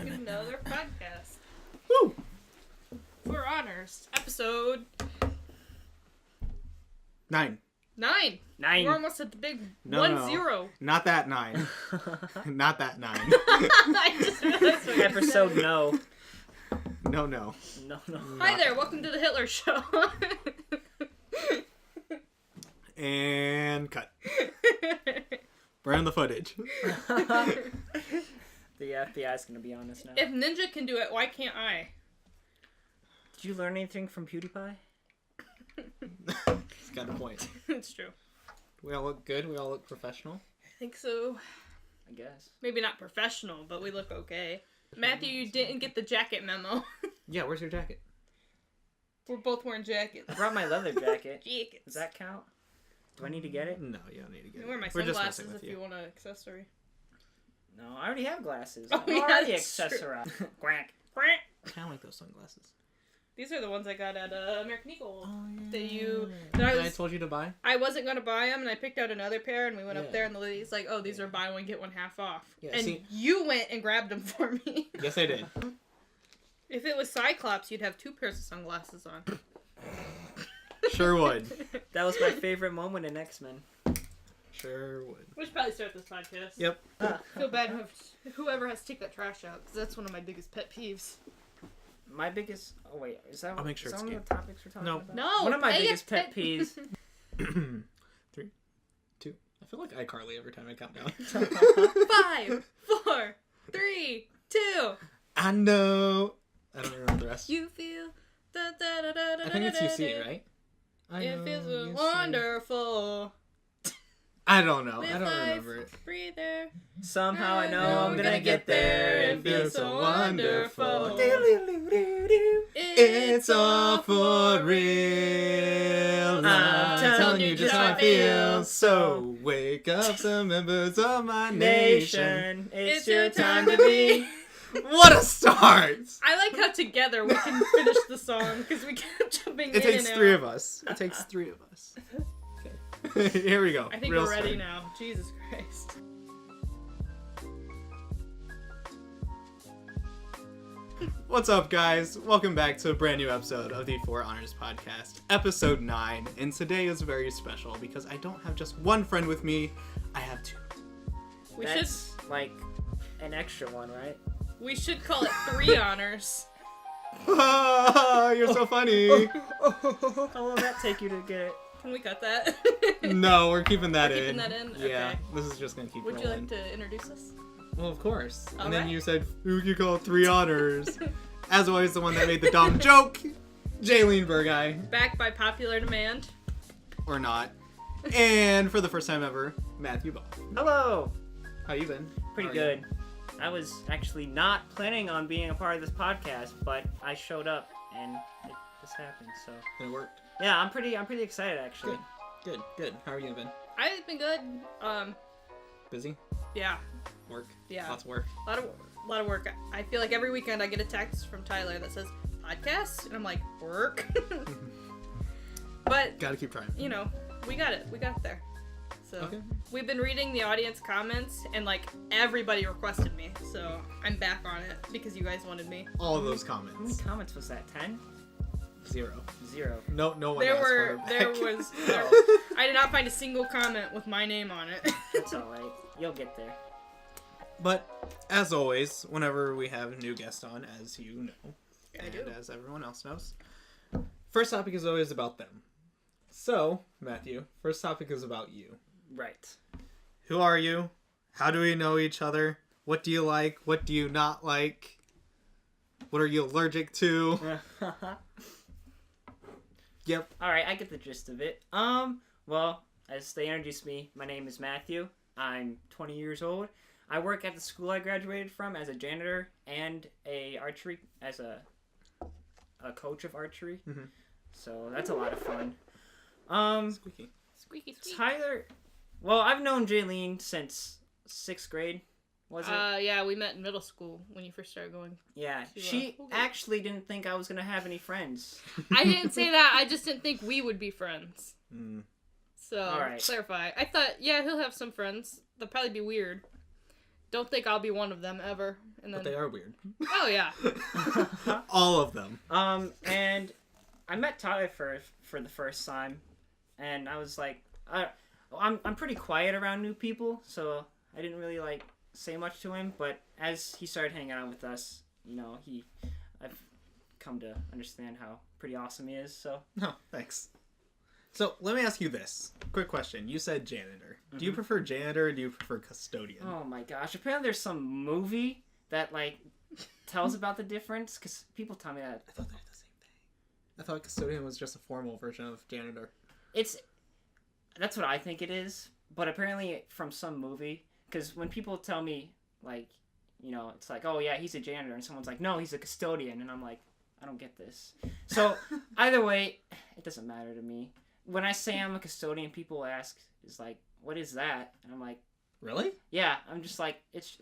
Another podcast. Woo! For honors. Episode 9. 9. 9. We're almost at the big No, 1-0. Not that 9. Not that 9. I just realized what you Episode said. no. No. No. Hi there, welcome to the Hitler Show. And cut. Burn the footage. The FBI's gonna be on us now. If Ninja can do it, why can't I? Did you learn anything from PewDiePie? He's got a point. It's true. We all look good. We all look professional. I think so. I guess. Maybe not professional, but we look okay. Matthew, you didn't get the jacket memo. Yeah, where's your jacket? We're both wearing jackets. I brought my leather jacket. Jackets. Does that count? Do I need to get it? No, you don't need to get You it. can wear my We're just sunglasses messing with if you want an accessory. No, I already have glasses. Oh, I'm yeah, already that's true. accessorized. Quack. Quack. I kind of like those sunglasses. These are the ones I got at American Eagle. Oh, That I told you to buy? I wasn't going to buy them, and I picked out another pair, and we went Yeah. up there, and the lady's like, oh, these are buy one, get one half off. Yeah, and see- you went and grabbed them for me. Yes, I did. If it was Cyclops, you'd have 2 pairs of sunglasses on. Sure would. That was my favorite moment in X-Men. Sure would. We should probably start this podcast. Yep. I feel bad whoever has to take that trash out, because that's one of my biggest pet peeves. My biggest... Oh, wait. Is that, I'll make sure is that it's one of the topics we're talking No. about? No! One of my pay biggest it, pet peeves... 3, 2. I feel like iCarly every time I count down. 5, 4, 3, 2. I know. I don't remember the rest. You feel... Da, da, da, da, da, I think it's da, UC, da. right? I It know feels you see. wonderful. I don't know. Live I don't life, remember it. Breathe there. Somehow I know I'm gonna get there and feel so wonderful. It's all for real. I'm telling you just how I feel. So wake up, some members of my nation. It's your time to be. What a start! I like how together we can finish the song because we kept jumping in It takes and 3 out. of us. It takes 3 of us. Okay. Here we go. I think Real we're ready start. now. Jesus Christ. What's up, guys? Welcome back to a brand new episode of the 4 Honors Podcast, episode 9. And today is very special because I don't have just one friend with me, I have 2. That's like an extra one, right? We should call it 3 honors. You're so funny. How will that take you to get it? Can we cut that? No, we're keeping that We're in. keeping that in? Yeah, Okay. this is just gonna keep Would you rolling. like to introduce us? Well, of course. All And then right. you said we could call it 3 honors. As always, the one that made the dumb joke, Jaylene Burguy, Back by popular demand. or not. And for the first time ever, Matthew Ball. Hello. How you been? Pretty How are you? good. I was actually not planning on being a part of this podcast, but I showed up and this happened. So It worked. yeah, I'm pretty excited actually. Good. How are you been? I've been good. Busy? Yeah. Work? Yeah. Lots of work. A lot of work. I feel like every weekend I get a text from Tyler that says, podcast? And I'm like, work? But, Gotta keep trying. you know, we got it. We got there. So, Okay. we've been reading the audience comments, and, like, everybody requested me. So, I'm back on it because you guys wanted me. All of those How many comments. comments was that? 10? 0. 0. No one There asked were, for it there back. was, I did not find a single comment with my name on it. That's alright. You'll get there. But, as always, whenever we have a new guest on, as you know, I and do. as everyone else knows, first topic is always about them. So, Matthew, first topic is about you. Right. Who are you? How do we know each other? What do you like? What do you not like? What are you allergic to? Yep. Alright, I get the gist of it. Well, as they introduced me, my name is Matthew. I'm 20 years old. I work at the school I graduated from as a janitor and as a coach of archery. Mhm. So that's a lot of fun. Squeaky. Squeaky squeak. Tyler, well, I've known Jaylene since 6th grade. Was it? Yeah, we met in middle school when you first started going. Yeah. to, She okay. actually didn't think I was gonna have any friends. I didn't say that. I just didn't think we would be friends. Mm. So, All right. clarify. I thought, yeah, he'll have some friends. They'll probably be weird. don't think I'll be one of them ever. And then, But they are weird. oh yeah. All of them. And I met Tyler for the first time, and I was like, I'm pretty quiet around new people, so I didn't really like say much to him. But as he started hanging out with us, you know, I've come to understand how pretty awesome he is. So No, thanks. So let me ask you this quick question. You said janitor. Do you prefer janitor or do you prefer custodian? Oh my gosh! Apparently, there's some movie that like tells about the difference, because people tell me that I thought they were the same thing. I thought custodian was just a formal version of janitor. that's what I think it is. But apparently, from some movie, because when people tell me like, you know, it's like, oh yeah, he's a janitor, and someone's like, no, he's a custodian, and I'm like, I don't get this. So either way, it doesn't matter to me. When I say I'm a custodian, people ask, is like, what is that? And I'm like, Really? yeah. I'm just like, it's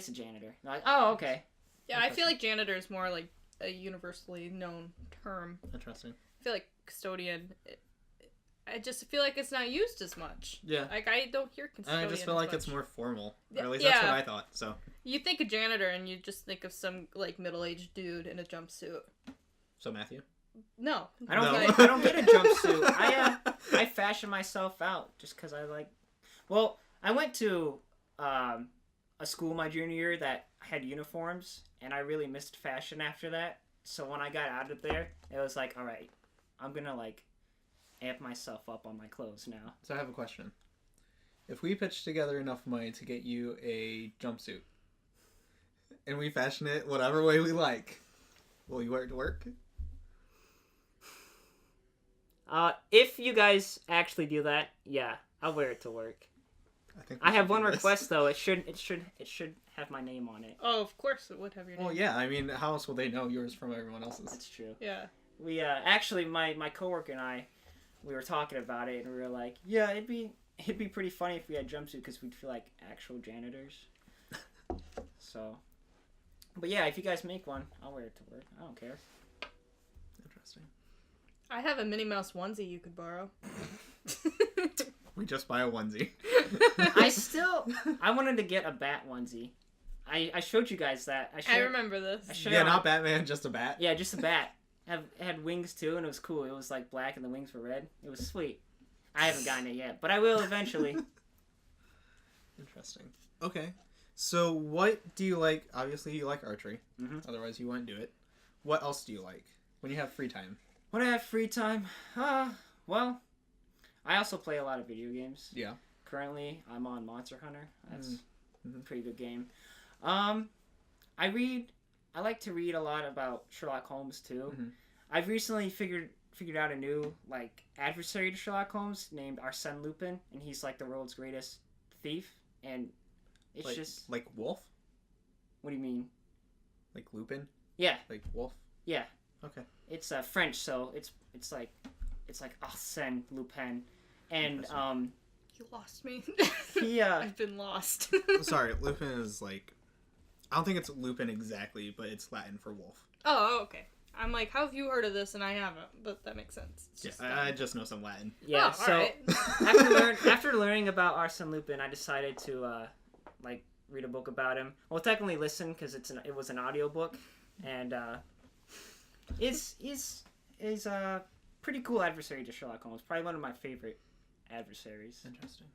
a janitor. They're like, oh, okay. Yeah, I feel like janitor is more like a universally known term. Interesting. I feel like custodian, I just feel like it's not used as much. Yeah. Like, I don't hear custodian I just feel as like it's much. more formal. Or Yeah, at least that's yeah. what I thought. So You think of janitor and you just think of some, like, middle-aged dude in a jumpsuit. Matthew? No. I don't No. get I don't get a jumpsuit. I fashion myself out just because I like. Well, I went to a school my junior year that had uniforms, and I really missed fashion after that. So when I got out of there, it was like, all right, I'm gonna like amp myself up on my clothes now. So I have a question. If we pitch together enough money to get you a jumpsuit, and we fashion it whatever way we like, will you wear it to work? If you guys actually do that, yeah, I'll wear it to work. I have one request though. It should have my name on it. Oh, of course it would have your name. Well, yeah. I mean, how else will they know yours from everyone else's? That's true. Yeah. We actually my coworker and I, we were talking about it, and we were like, yeah, it'd be pretty funny if we had jumpsuit, because we'd feel like actual janitors. So, but yeah, if you guys make one, I'll wear it to work. I don't care. Interesting. I have a Minnie Mouse onesie you could borrow. We just buy a onesie. I wanted to get a bat onesie. I showed you guys that. I remember this. Yeah, not Batman, just a bat. Yeah, just a bat. It had wings too, and it was cool. It was like black and the wings were red. It was sweet. I haven't gotten it yet, but I will eventually. Interesting. Okay. So what do you like? Obviously, you like archery. Mm-hmm. Otherwise, you wouldn't do it. What else do you like when you have free time? When I have free time, well, I also play a lot of video games. Yeah. Currently, I'm on Monster Hunter. That's Mm-hmm. a pretty good game. I like to read a lot about Sherlock Holmes too. Mm-hmm. I've recently figured out a new like adversary to Sherlock Holmes named Arsène Lupin, and he's like the world's greatest thief. And it's just like Wolf. What do you mean? Like Lupin. Yeah. Like Wolf. Yeah. Okay. It's French, so it's like Arsène Lupin, and You lost me. he I've been lost. Sorry, Lupin is like, I don't think it's Lupin exactly, but it's Latin for wolf. Oh, okay. I'm like, how have you heard of this? And I haven't, but that makes sense. It's just, I just know some Latin. Yeah. Oh, So alright. after learning about Arsène Lupin, I decided to like read a book about him. Well, technically listen, because it was an audiobook, and he's a pretty cool adversary to Sherlock Holmes. Probably one of my favorite adversaries. Interesting.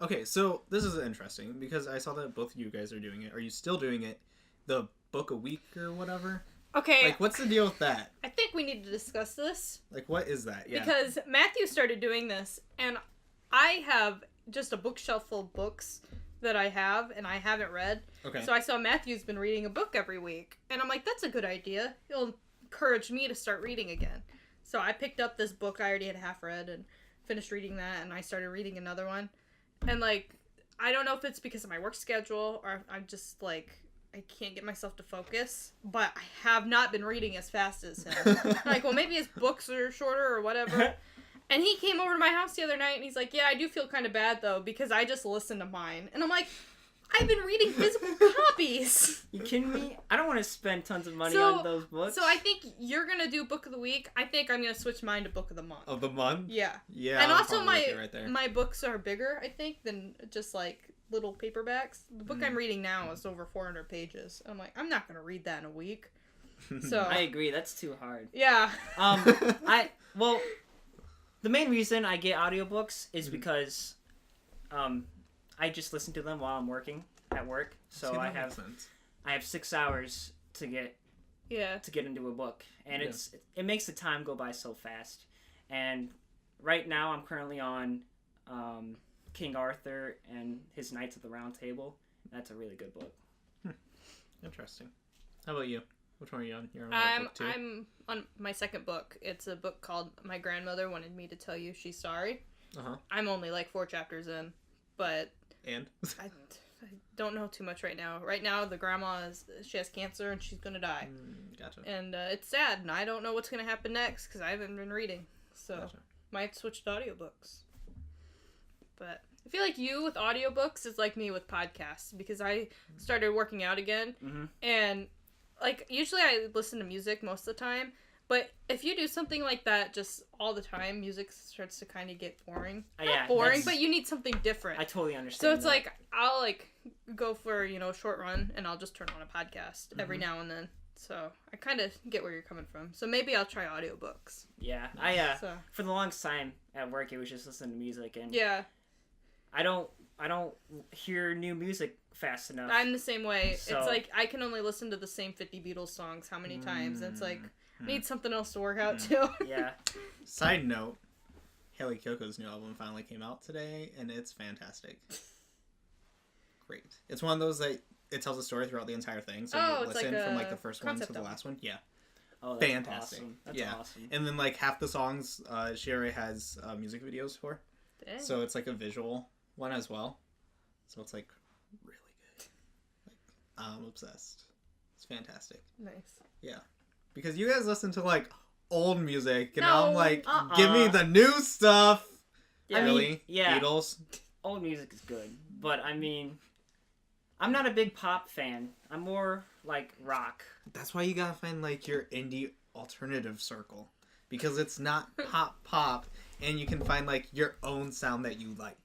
Okay, so this is interesting because I saw that both of you guys are doing it. Are you still doing it? The book a week or whatever? Okay. Like, what's the deal with that? I think we need to discuss this. Like, what is that? Yeah. Because Matthew started doing this, and I have just a bookshelf full of books that I have, and I haven't read. Okay. So I saw Matthew's been reading a book every week, and I'm like, that's a good idea. It'll encourage me to start reading again. So I picked up this book I already had half read and finished reading that, and I started reading another one. And, like, I don't know if it's because of my work schedule, or I'm just, like, I can't get myself to focus, but I have not been reading as fast as him. Like, well, maybe his books are shorter or whatever. And he came over to my house the other night, and he's like, yeah, I do feel kind of bad, though, because I just listened to mine. And I'm like, I've been reading physical copies. You kidding me? I don't want to spend tons of money on those books. So I think you're going to do Book of the Week. I think I'm going to switch mine to Book of the Month. Of the month? Yeah. Yeah. And I'm also probably with you right there. my books are bigger, I think, than just, like, little paperbacks. The book I'm reading now is over 400 pages. I'm like, I'm not gonna read that in a week. So I agree. That's too hard. yeah. Well, the main reason I get audiobooks is because I just listen to them while I'm working at work. So I have 6 hours to get into a book, and it makes the time go by so fast. And right now I'm currently on King Arthur and his Knights of the Round Table. That's a really good book. Interesting. How about you? Which one are you on? You're on book 2? I'm on my second book. It's a book called My Grandmother Wanted Me to Tell You She's Sorry. I'm only like 4 chapters in, but I don't know too much right now. Right now, the grandma she has cancer and she's gonna die. Gotcha. And it's sad, and I don't know what's gonna happen next because I haven't been reading. So might switch to audiobooks. But I feel like you with audiobooks is like me with podcasts, because I started working out again, and like usually I listen to music most of the time, but if you do something like that just all the time, music starts to kind of get boring. Not boring, but you need something different. I totally understand. So it's like I'll like go for a short run and I'll just turn on a podcast every now and then. So I kind of get where you're coming from. So maybe I'll try audiobooks. Yeah, for the longest time at work it was just listening to music, and I don't hear new music fast enough. I'm the same way. So, it's like I can only listen to the same 50 Beatles songs how many times? And it's like I need something else to work out to. Yeah. Side note, Haley Kyoko's new album finally came out today, and it's fantastic. Great. It's one of those that it tells a story throughout the entire thing, so you listen from like the first one to the last one. Yeah. Oh, that's fantastic. Awesome. That's awesome. And then like half the songs she already has music videos for. Dang. So it's like a visual one as well. So it's like really good. Like, I'm obsessed. It's fantastic. Nice. Yeah. Because you guys listen to like old music, and No, I'm like, give me the new stuff. Yeah, really? Beatles. Old music is good, but I mean, I'm not a big pop fan. I'm more like rock. That's why you gotta find like your indie alternative circle, because it's not pop, and you can find like your own sound that you like.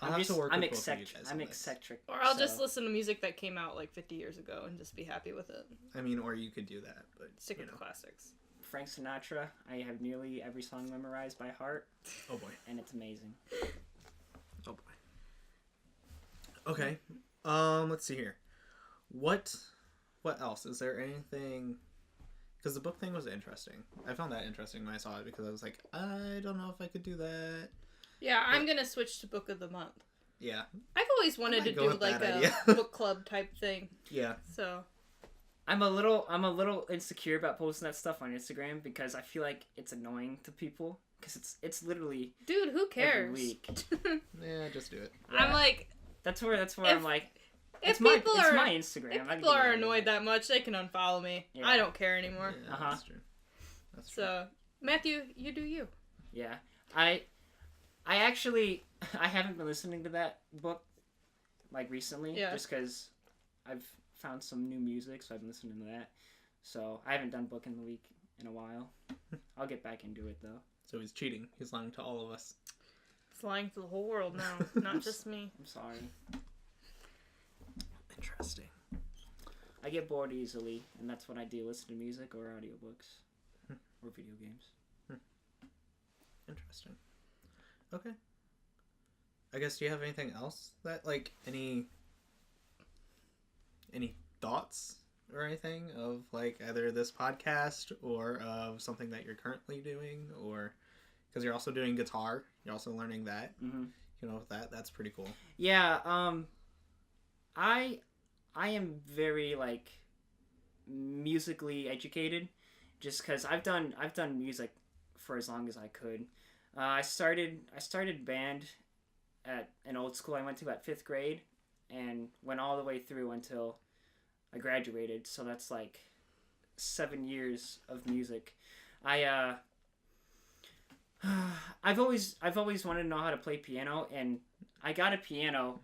I'm eccentric. Or I'll just listen to music that came out like 50 years ago and just be happy with it. I mean, or you could do that, but stick with the classics. Frank Sinatra, I have nearly every song memorized by heart. Oh boy. And it's amazing. Oh boy. Okay. Let's see here. What else? Is there anything? Because the book thing was interesting. I found that interesting when I saw it, because I was like, I don't know if I could do that. Yeah, I'm gonna switch to book of the month. Yeah. I've always wanted to do like a book club type thing. Yeah. So I'm a little insecure about posting that stuff on Instagram, because I feel like it's annoying to people, because it's literally, dude, who cares? Every week. Yeah, just do it. Yeah. I'm like, that's where I'm like, it's my Instagram. If people are annoyed that much, they can unfollow me. Yeah. I don't care anymore. Yeah, that's true. That's true. So, Matthew, you do you. Yeah. I actually, I haven't been listening to that book, like, recently. Yeah. Just because I've found some new music, so I've been listening to that. So, I haven't done book in the week in a while. I'll get back into it, though. So he's cheating. He's lying to all of us. He's lying to the whole world now, not just me. I'm sorry. Interesting. I get bored easily, and that's what I do, listen to music or audiobooks. Or video games. Interesting. Okay. I guess, do you have anything else that, like, any thoughts or anything of, like, either this podcast or of something that you're currently doing, or because you're also doing guitar, you're also learning that. You know, that's pretty cool. Yeah. I am very, like, musically educated, just because I've done music for as long as I could. I started band at an old school I went to at 5th grade, and went all the way through until I graduated. So that's like 7 years of music. I've always wanted to know how to play piano, and I got a piano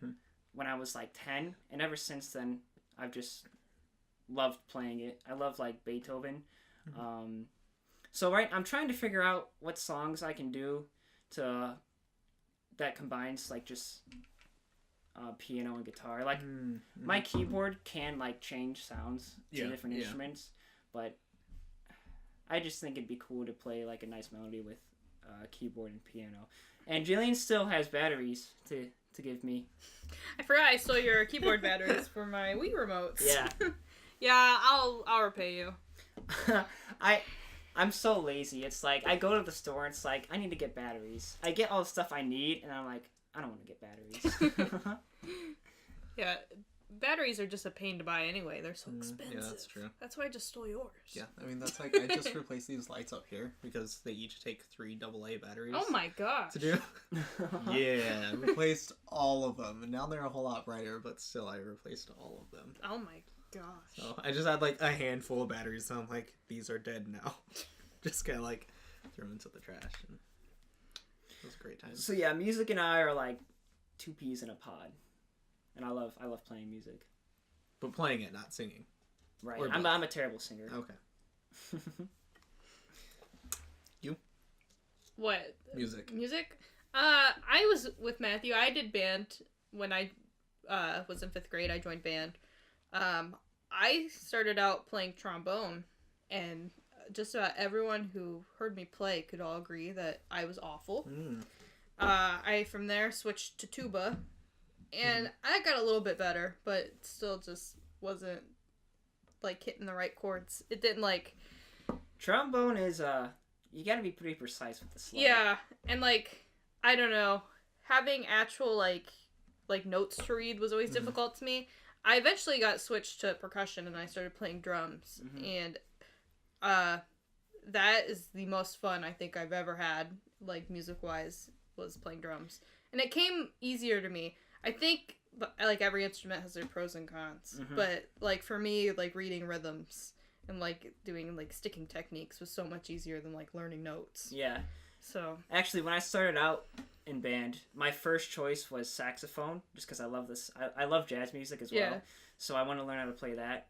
when I was like 10, and ever since then I've just loved playing it. I love like Beethoven. So I'm trying to figure out what songs I can do that combines like just piano and guitar. Like my keyboard can like change sounds to different instruments, but I just think it'd be cool to play like a nice melody with keyboard and piano. And Jaylene still has batteries to give me. I forgot I stole your keyboard batteries for my Wii remotes. Yeah. Yeah, I'll repay you. I'm so lazy. It's like I go to the store and it's like I need to get batteries. I get all the stuff I need and I'm like I don't want to get batteries. Yeah, batteries are just a pain to buy anyway. They're so expensive. Yeah, that's true. That's why I just stole yours. Yeah, I mean that's like I just replaced these lights up here because they each take 3 AA batteries. Oh my gosh. To do. Yeah, replaced all of them, and now they're a whole lot brighter. But still, I replaced all of them. Oh my gosh. So I just had like a handful of batteries, so I'm like, these are dead now. Just kind of like throw them into the trash. And it was a great time. So yeah, music and I are like 2 peas in a pod, and I love playing music. But playing it, not singing. Right. Or I'm a terrible singer. Okay. You? What? Music. Music? I was with Matthew. I did band when I was in 5th grade. I joined band. I started out playing trombone, and just about everyone who heard me play could all agree that I was awful. I from there switched to tuba, and I got a little bit better, but still just wasn't like hitting the right chords. It didn't like. Trombone is you gotta be pretty precise with the slide. Yeah, and like I don't know, having actual like notes to read was always difficult to me. I eventually got switched to percussion and I started playing drums, and that is the most fun I think I've ever had, like music wise, was playing drums, and it came easier to me. I think like every instrument has their pros and cons, but like for me, like reading rhythms and like doing like sticking techniques was so much easier than like learning notes. Yeah. So actually, when I started out in band, my first choice was saxophone, just because I love this. I love jazz music as well, Yeah. So I want to learn how to play that.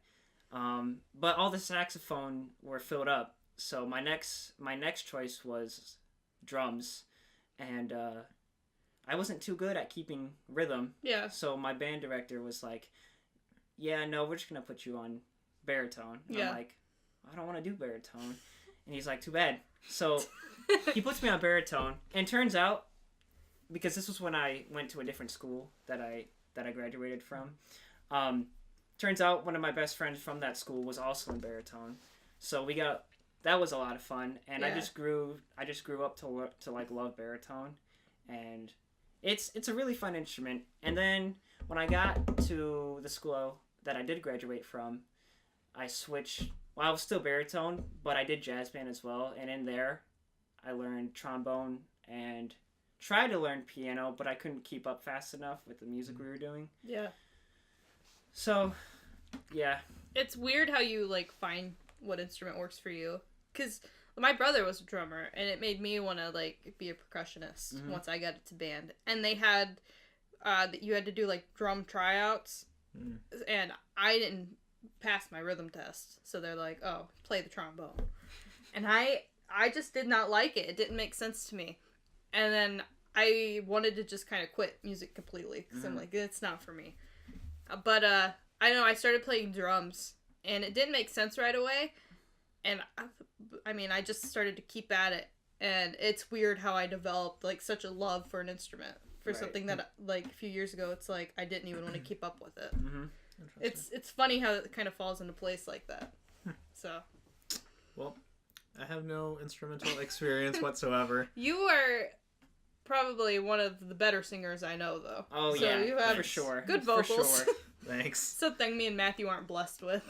But all the saxophone were filled up, so my next choice was drums, and I wasn't too good at keeping rhythm. Yeah. So my band director was like, "Yeah, no, we're just gonna put you on baritone." And Yeah. I'm like, "I don't want to do baritone," and he's like, "Too bad." So he puts me on baritone, and turns out, because this was when I went to a different school that I graduated from, turns out one of my best friends from that school was also in baritone, so that was a lot of fun, and Yeah. I just grew up to like love baritone, and it's a really fun instrument. And then when I got to the school that I did graduate from, I switched. Well, I was still baritone, but I did jazz band as well, and in there I learned trombone and tried to learn piano, but I couldn't keep up fast enough with the music we were doing. Yeah. So, yeah. It's weird how you like find what instrument works for you, because my brother was a drummer, and it made me want to like be a percussionist once I got into band. And they had you had to do like drum tryouts, and I didn't pass my rhythm test, so they're like, "Oh, play the trombone," and I just did not like it. It didn't make sense to me, and then I wanted to just kind of quit music completely because I'm like, it's not for me. But I know I started playing drums, and it didn't make sense right away. And I mean, I just started to keep at it, and it's weird how I developed like such a love for an instrument, for something that like a few years ago, it's like I didn't even want to keep up with it. It's funny how it kind of falls into place like that. So, well, I have no instrumental experience whatsoever. You are probably one of the better singers I know, though. Oh so yeah, you have for sure. Good vocals. For sure. Thanks. Something me and Matthew aren't blessed with.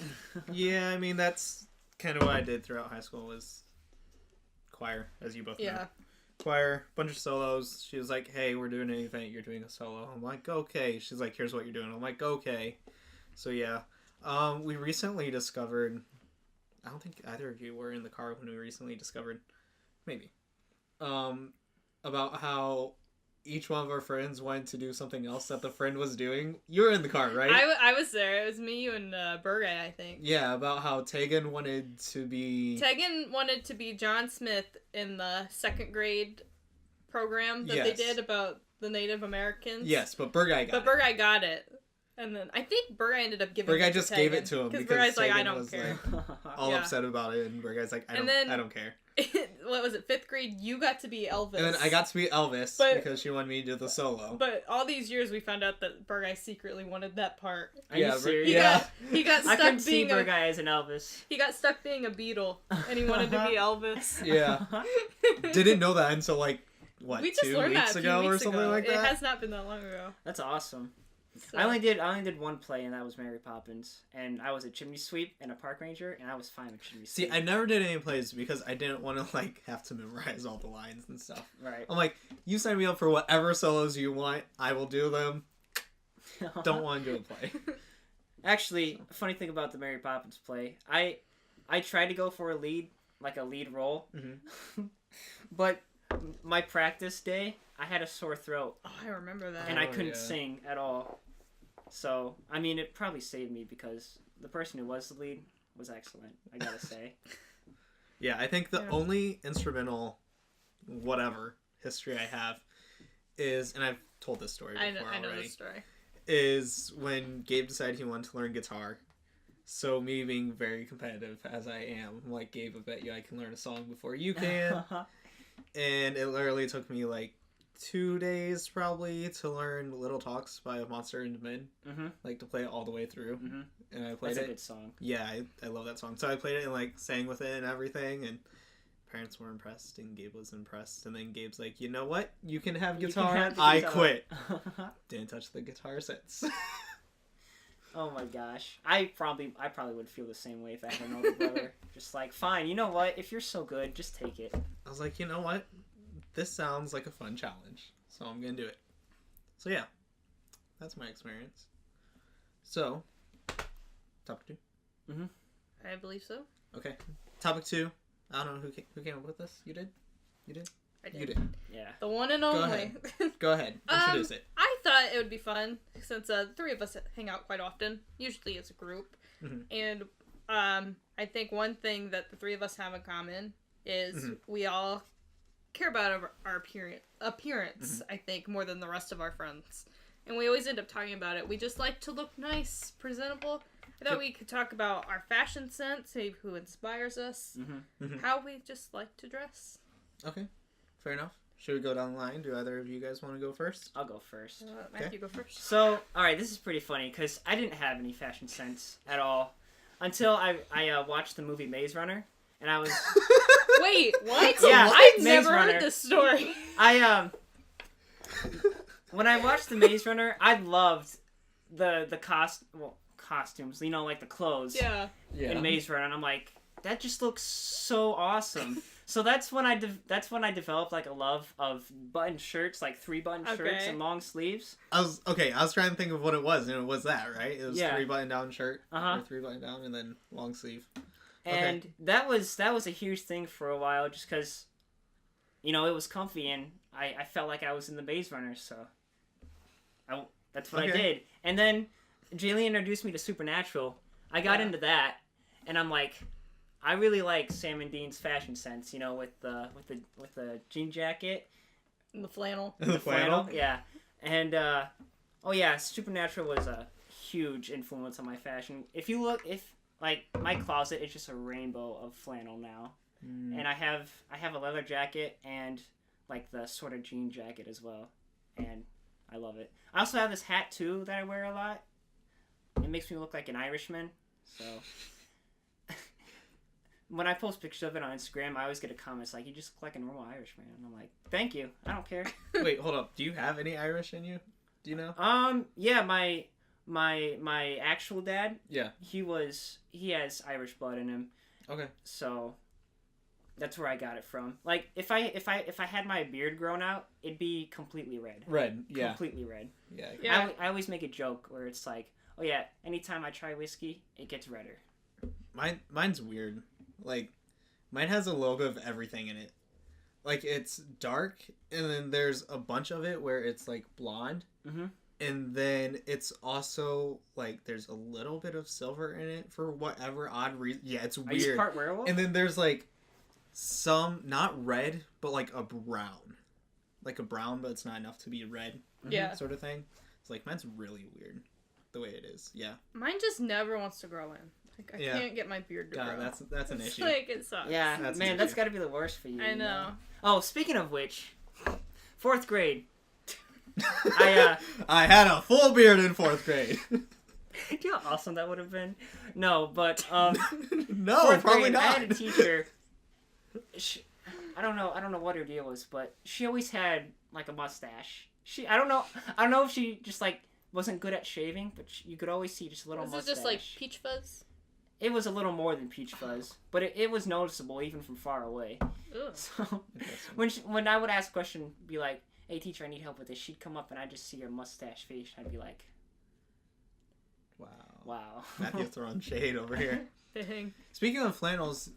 Yeah, I mean that's kind of what I did throughout high school was choir, as you both know. Choir, bunch of solos. She was like, "Hey, we're doing an event. You're doing a solo." I'm like, "Okay." She's like, "Here's what you're doing." I'm like, "Okay." So yeah, we recently discovered. I don't think either of you were in the car when we recently discovered, maybe, about how each one of our friends wanted to do something else that the friend was doing. You were in the car, right? I was there. It was me, you, and Berge, I think. Yeah, about how Tegan wanted to be John Smith in the 2nd grade program that they Yes. did about the Native Americans. Yes, but Burguy got But Burguy got it. And then I think Burguy ended up giving Burguy it to just gave it Tegan, to him because Burguy's like, I Tegan don't was care. like all Yeah. upset about it, and Burguy's like, I don't care. What was it, 5th grade? You got to be Elvis. And then I got to be Elvis because she wanted me to do the solo. But all these years we found out that Burguy secretly wanted that part. Are you serious? He got I stuck couldn't see being Burguy as an Elvis. He got stuck being a Beatle, and he wanted to be Elvis. Yeah. Didn't know that until like what, We just 2 learned weeks that a few ago weeks or something ago. like that. It has not been that long ago. That's awesome. So. I only did one play, and that was Mary Poppins, and I was a chimney sweep and a park ranger, and I was fine with chimney See, sweep. I never did any plays because I didn't want to like have to memorize all the lines and stuff. Right. I'm like, you sign me up for whatever solos you want, I will do them. Don't want to do a play. Actually, a funny thing about the Mary Poppins play, I tried to go for a lead role, but my practice day, I had a sore throat. Oh, I remember that. And I couldn't sing at all. So, I mean, it probably saved me because the person who was the lead was excellent, I gotta say. Yeah, I think the only instrumental whatever history I have is, and I've told this story before I know already, this story. is when Gabe decided he wanted to learn guitar. So me being very competitive as I am, I'm like, Gabe, I bet you I can learn a song before you can. And it literally took me like 2 days probably to learn Little Talks by Monster and Men. Like to play it all the way through. And I played That's it. a good song. Yeah, I love that song. So I played it and like sang with it and everything, and parents were impressed and Gabe was impressed. And then Gabe's like, you know what? You can have guitar. I quit. Didn't touch the guitar since. Oh my gosh. I probably would feel the same way if I had an older brother. Just like, fine, you know what? If you're so good, just take it. I was like, you know what? This sounds like a fun challenge, so I'm gonna do it. So yeah, that's my experience. So, topic 2. I believe so. Okay, topic 2. I don't know who came up with this. You did? I did. You did. Yeah. The one and Go only. ahead. Go ahead. Introduce it. I thought it would be fun since the 3 of us hang out quite often, usually as a group. And I think one thing that the 3 of us have in common is we all care about our appearance, I think, more than the rest of our friends. And we always end up talking about it. We just like to look nice, presentable. I thought we could talk about our fashion sense, maybe who inspires us, how we just like to dress. Okay, fair enough. Should we go down the line? Do either of you guys want to go first? I'll go first. Matthew, go first. So, alright, this is pretty funny because I didn't have any fashion sense at all until I watched the movie Maze Runner, and I was... Wait, what? Yeah, I've Maze never Runner. heard this story. When I watched the Maze Runner, I loved the costumes, you know, like the clothes in Maze Runner, and I'm like, that just looks so awesome. So that's when I developed like a love of button shirts, like 3-button shirts and long sleeves. I was trying to think of what it was, and it was that, right? It was 3-button down shirt, or 3-button down, and then long sleeve. And that was a huge thing for a while, just because, you know, it was comfy, and I felt like I was in the Maze Runner, so that's what I did. And then Jaylene introduced me to Supernatural. I got into that, and I'm like, I really like Sam and Dean's fashion sense, you know, with the jean jacket, And the flannel. The flannel, yeah. And Supernatural was a huge influence on my fashion. If like my closet is just a rainbow of flannel now, and I have a leather jacket and like the sort of jean jacket as well, and I love it. I also have this hat too that I wear a lot. It makes me look like an Irishman, so. When I post pictures of it on Instagram, I always get a comment like, "You just look like a normal Irishman," and I'm like, "Thank you. I don't care." Wait, hold up. Do you have any Irish in you? Do you know? Yeah, my actual dad. Yeah. He has Irish blood in him. Okay. So, that's where I got it from. Like, if I had my beard grown out, it'd be completely red. Red. Yeah. Completely red. Yeah. I always make a joke where it's like, oh yeah, anytime I try whiskey, it gets redder. Mine's weird. Like, mine has a little bit of everything in it. Like, it's dark, and then there's a bunch of it where it's, like, blonde. And then it's also, like, there's a little bit of silver in it for whatever odd reason. Yeah, it's weird. Are you part werewolf? And then there's, like, some, not red, but, like, a brown. like a brown, but it's not enough to be red. Yeah. Sort of thing. It's like mine's really weird, the way it is. Yeah. Mine just never wants to grow in. Like, I can't get my beard to God, grow. that's an It's issue. like, it sucks. Yeah, That's man, an that's issue. got to be the worst for you. I you know. Oh, speaking of which, 4th grade. I had a full beard in 4th grade. Do you know how awesome that would have been? No, but No, 4th probably grade, not. I had a teacher. I don't know what her deal was, but she always had like a mustache. I don't know if she just like wasn't good at shaving, but you could always see just a little Was mustache. it just like peach fuzz? It was a little more than peach fuzz, but it was noticeable even from far away. Ugh. So when I would ask a question, be like, "Hey teacher, I need help with this," she'd come up and I'd just see her mustache face, and I'd be like, "Wow." Matthew throwing shade over here. Dang. Speaking of flannels,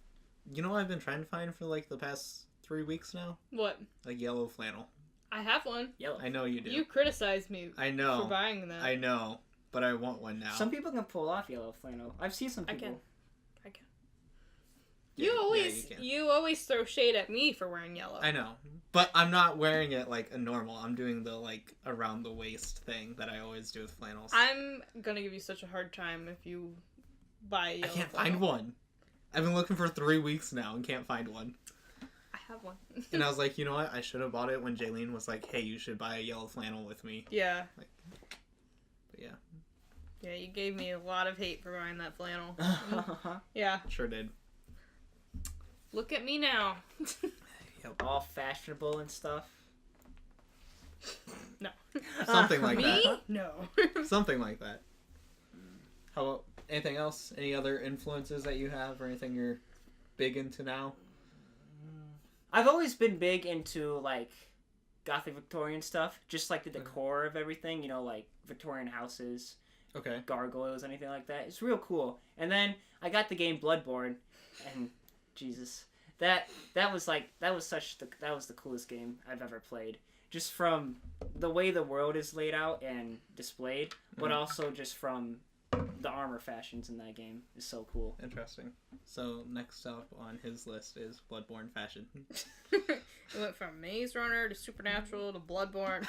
you know what I've been trying to find for like the past 3 weeks now? What? A yellow flannel. I have one. Yellow. I know you do. You criticized me I know. for buying that. I know, but I want one now. Some people can pull off yellow flannel. I've seen some people. I can. Yeah, You always throw shade at me for wearing yellow. I know, but I'm not wearing it like a normal. I'm doing the like around the waist thing that I always do with flannels. I'm gonna give you such a hard time if you buy a I yellow can't flannel. find one. I've been looking for 3 weeks now and can't find one. I have one. And I was like, you know what? I should have bought it when Jaylene was like, hey, you should buy a yellow flannel with me. Yeah. But yeah. Yeah, you gave me a lot of hate for buying that flannel. Yeah. Sure did. Look at me now. All fashionable and stuff. No. Something like me? that. No. Something like that. How about anything else? Any other influences that you have or anything you're big into now? I've always been big into like Gothic Victorian stuff, just like the decor of everything, you know, like Victorian houses, Okay. gargoyles, anything like that. It's real cool. And then I got the game Bloodborne, and Jesus, that was the coolest game I've ever played. Just from the way the world is laid out and displayed, but also just from the armor fashions in that game is so cool. Interesting. So next up on his list is Bloodborne fashion. It went from Maze Runner to Supernatural to Bloodborne.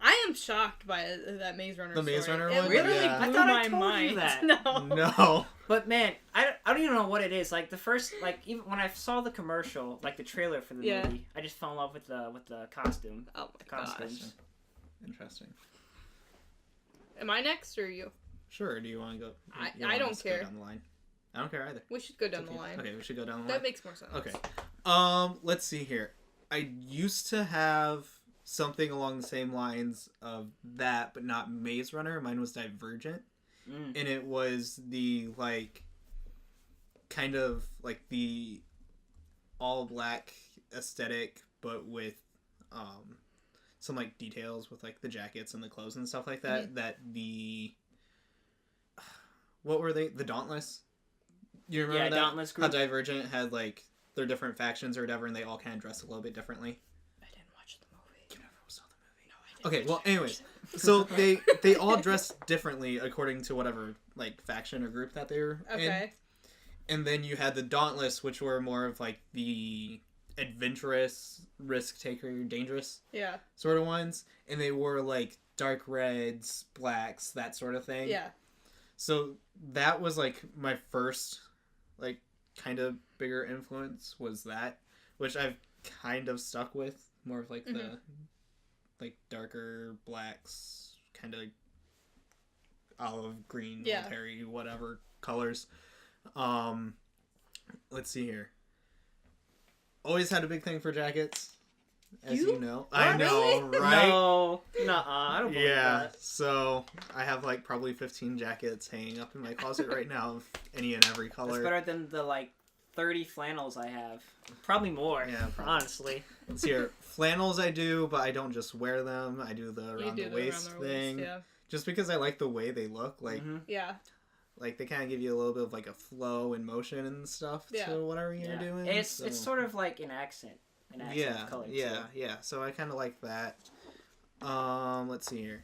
I am shocked by that Maze Runner The Maze story. Runner It one? literally Yeah. blew I thought I my told you mind. that. No. No. But man, I don't even know what it is. Like the first, like even when I saw the commercial, like the trailer for the movie, I just fell in love with the costume. Oh The my gosh. costumes. Interesting. Am I next or you? Sure. Do you want to go? I you want don't us to go care. down the line? I don't care either. We should go down It's the okay. line. Okay, we should go down the line. That makes more sense. Okay. Let's see here. I used to have something along the same lines of that, but not Maze Runner. Mine was Divergent. And it was the, like, kind of, like, the all-black aesthetic, but with, some, like, details with, like, the jackets and the clothes and stuff like that. That the... What were they? The Dauntless? You remember that? Dauntless How group. Divergent had, like, their different factions or whatever, and they all kind of dressed a little bit differently. I didn't watch the movie. You never saw the movie. No, I didn't. Okay, well, anyways, so they all dressed differently according to whatever like faction or group that they were in. Okay. And then you had the Dauntless, which were more of like the adventurous, risk taker, dangerous Yeah. sort of ones, and they wore like dark reds, blacks, that sort of thing. Yeah. So that was like my first like kind of bigger influence was that, which I've kind of stuck with, more of like the like darker blacks, kind of olive green, military, whatever colors. Let's see here. Always had a big thing for jackets, as you know. I know, Really? right? No, I don't believe that. So I have like probably 15 jackets hanging up in my closet right now of any and every color. That's better than the like 30 flannels I have. Probably more. Yeah, probably. Honestly. Let's see here. Flannels I do, but I don't just wear them. I do the around the waist thing. Yeah. Just because I like the way they look. Like, Yeah. like they kind of give you a little bit of like a flow and motion and stuff to whatever you're doing. It's sort of like an accent. Yeah, of color yeah. So I kind of like that. Let's see here.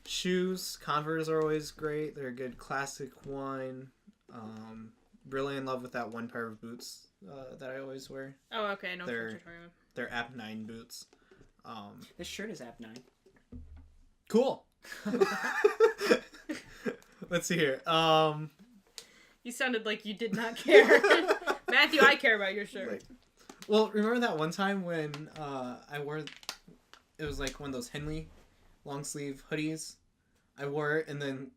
Shoes, Converse are always great. They're a good classic one. Really in love with that one pair of boots that I always wear. Oh, okay. I know what They're- you're talking about. They're App 9 boots. This shirt is App 9. Cool. Let's see here. You sounded like you did not care. Matthew, I care about your shirt. Right. Well, remember that one time when I wore, it was like one of those Henley long sleeve hoodies. I wore it, and then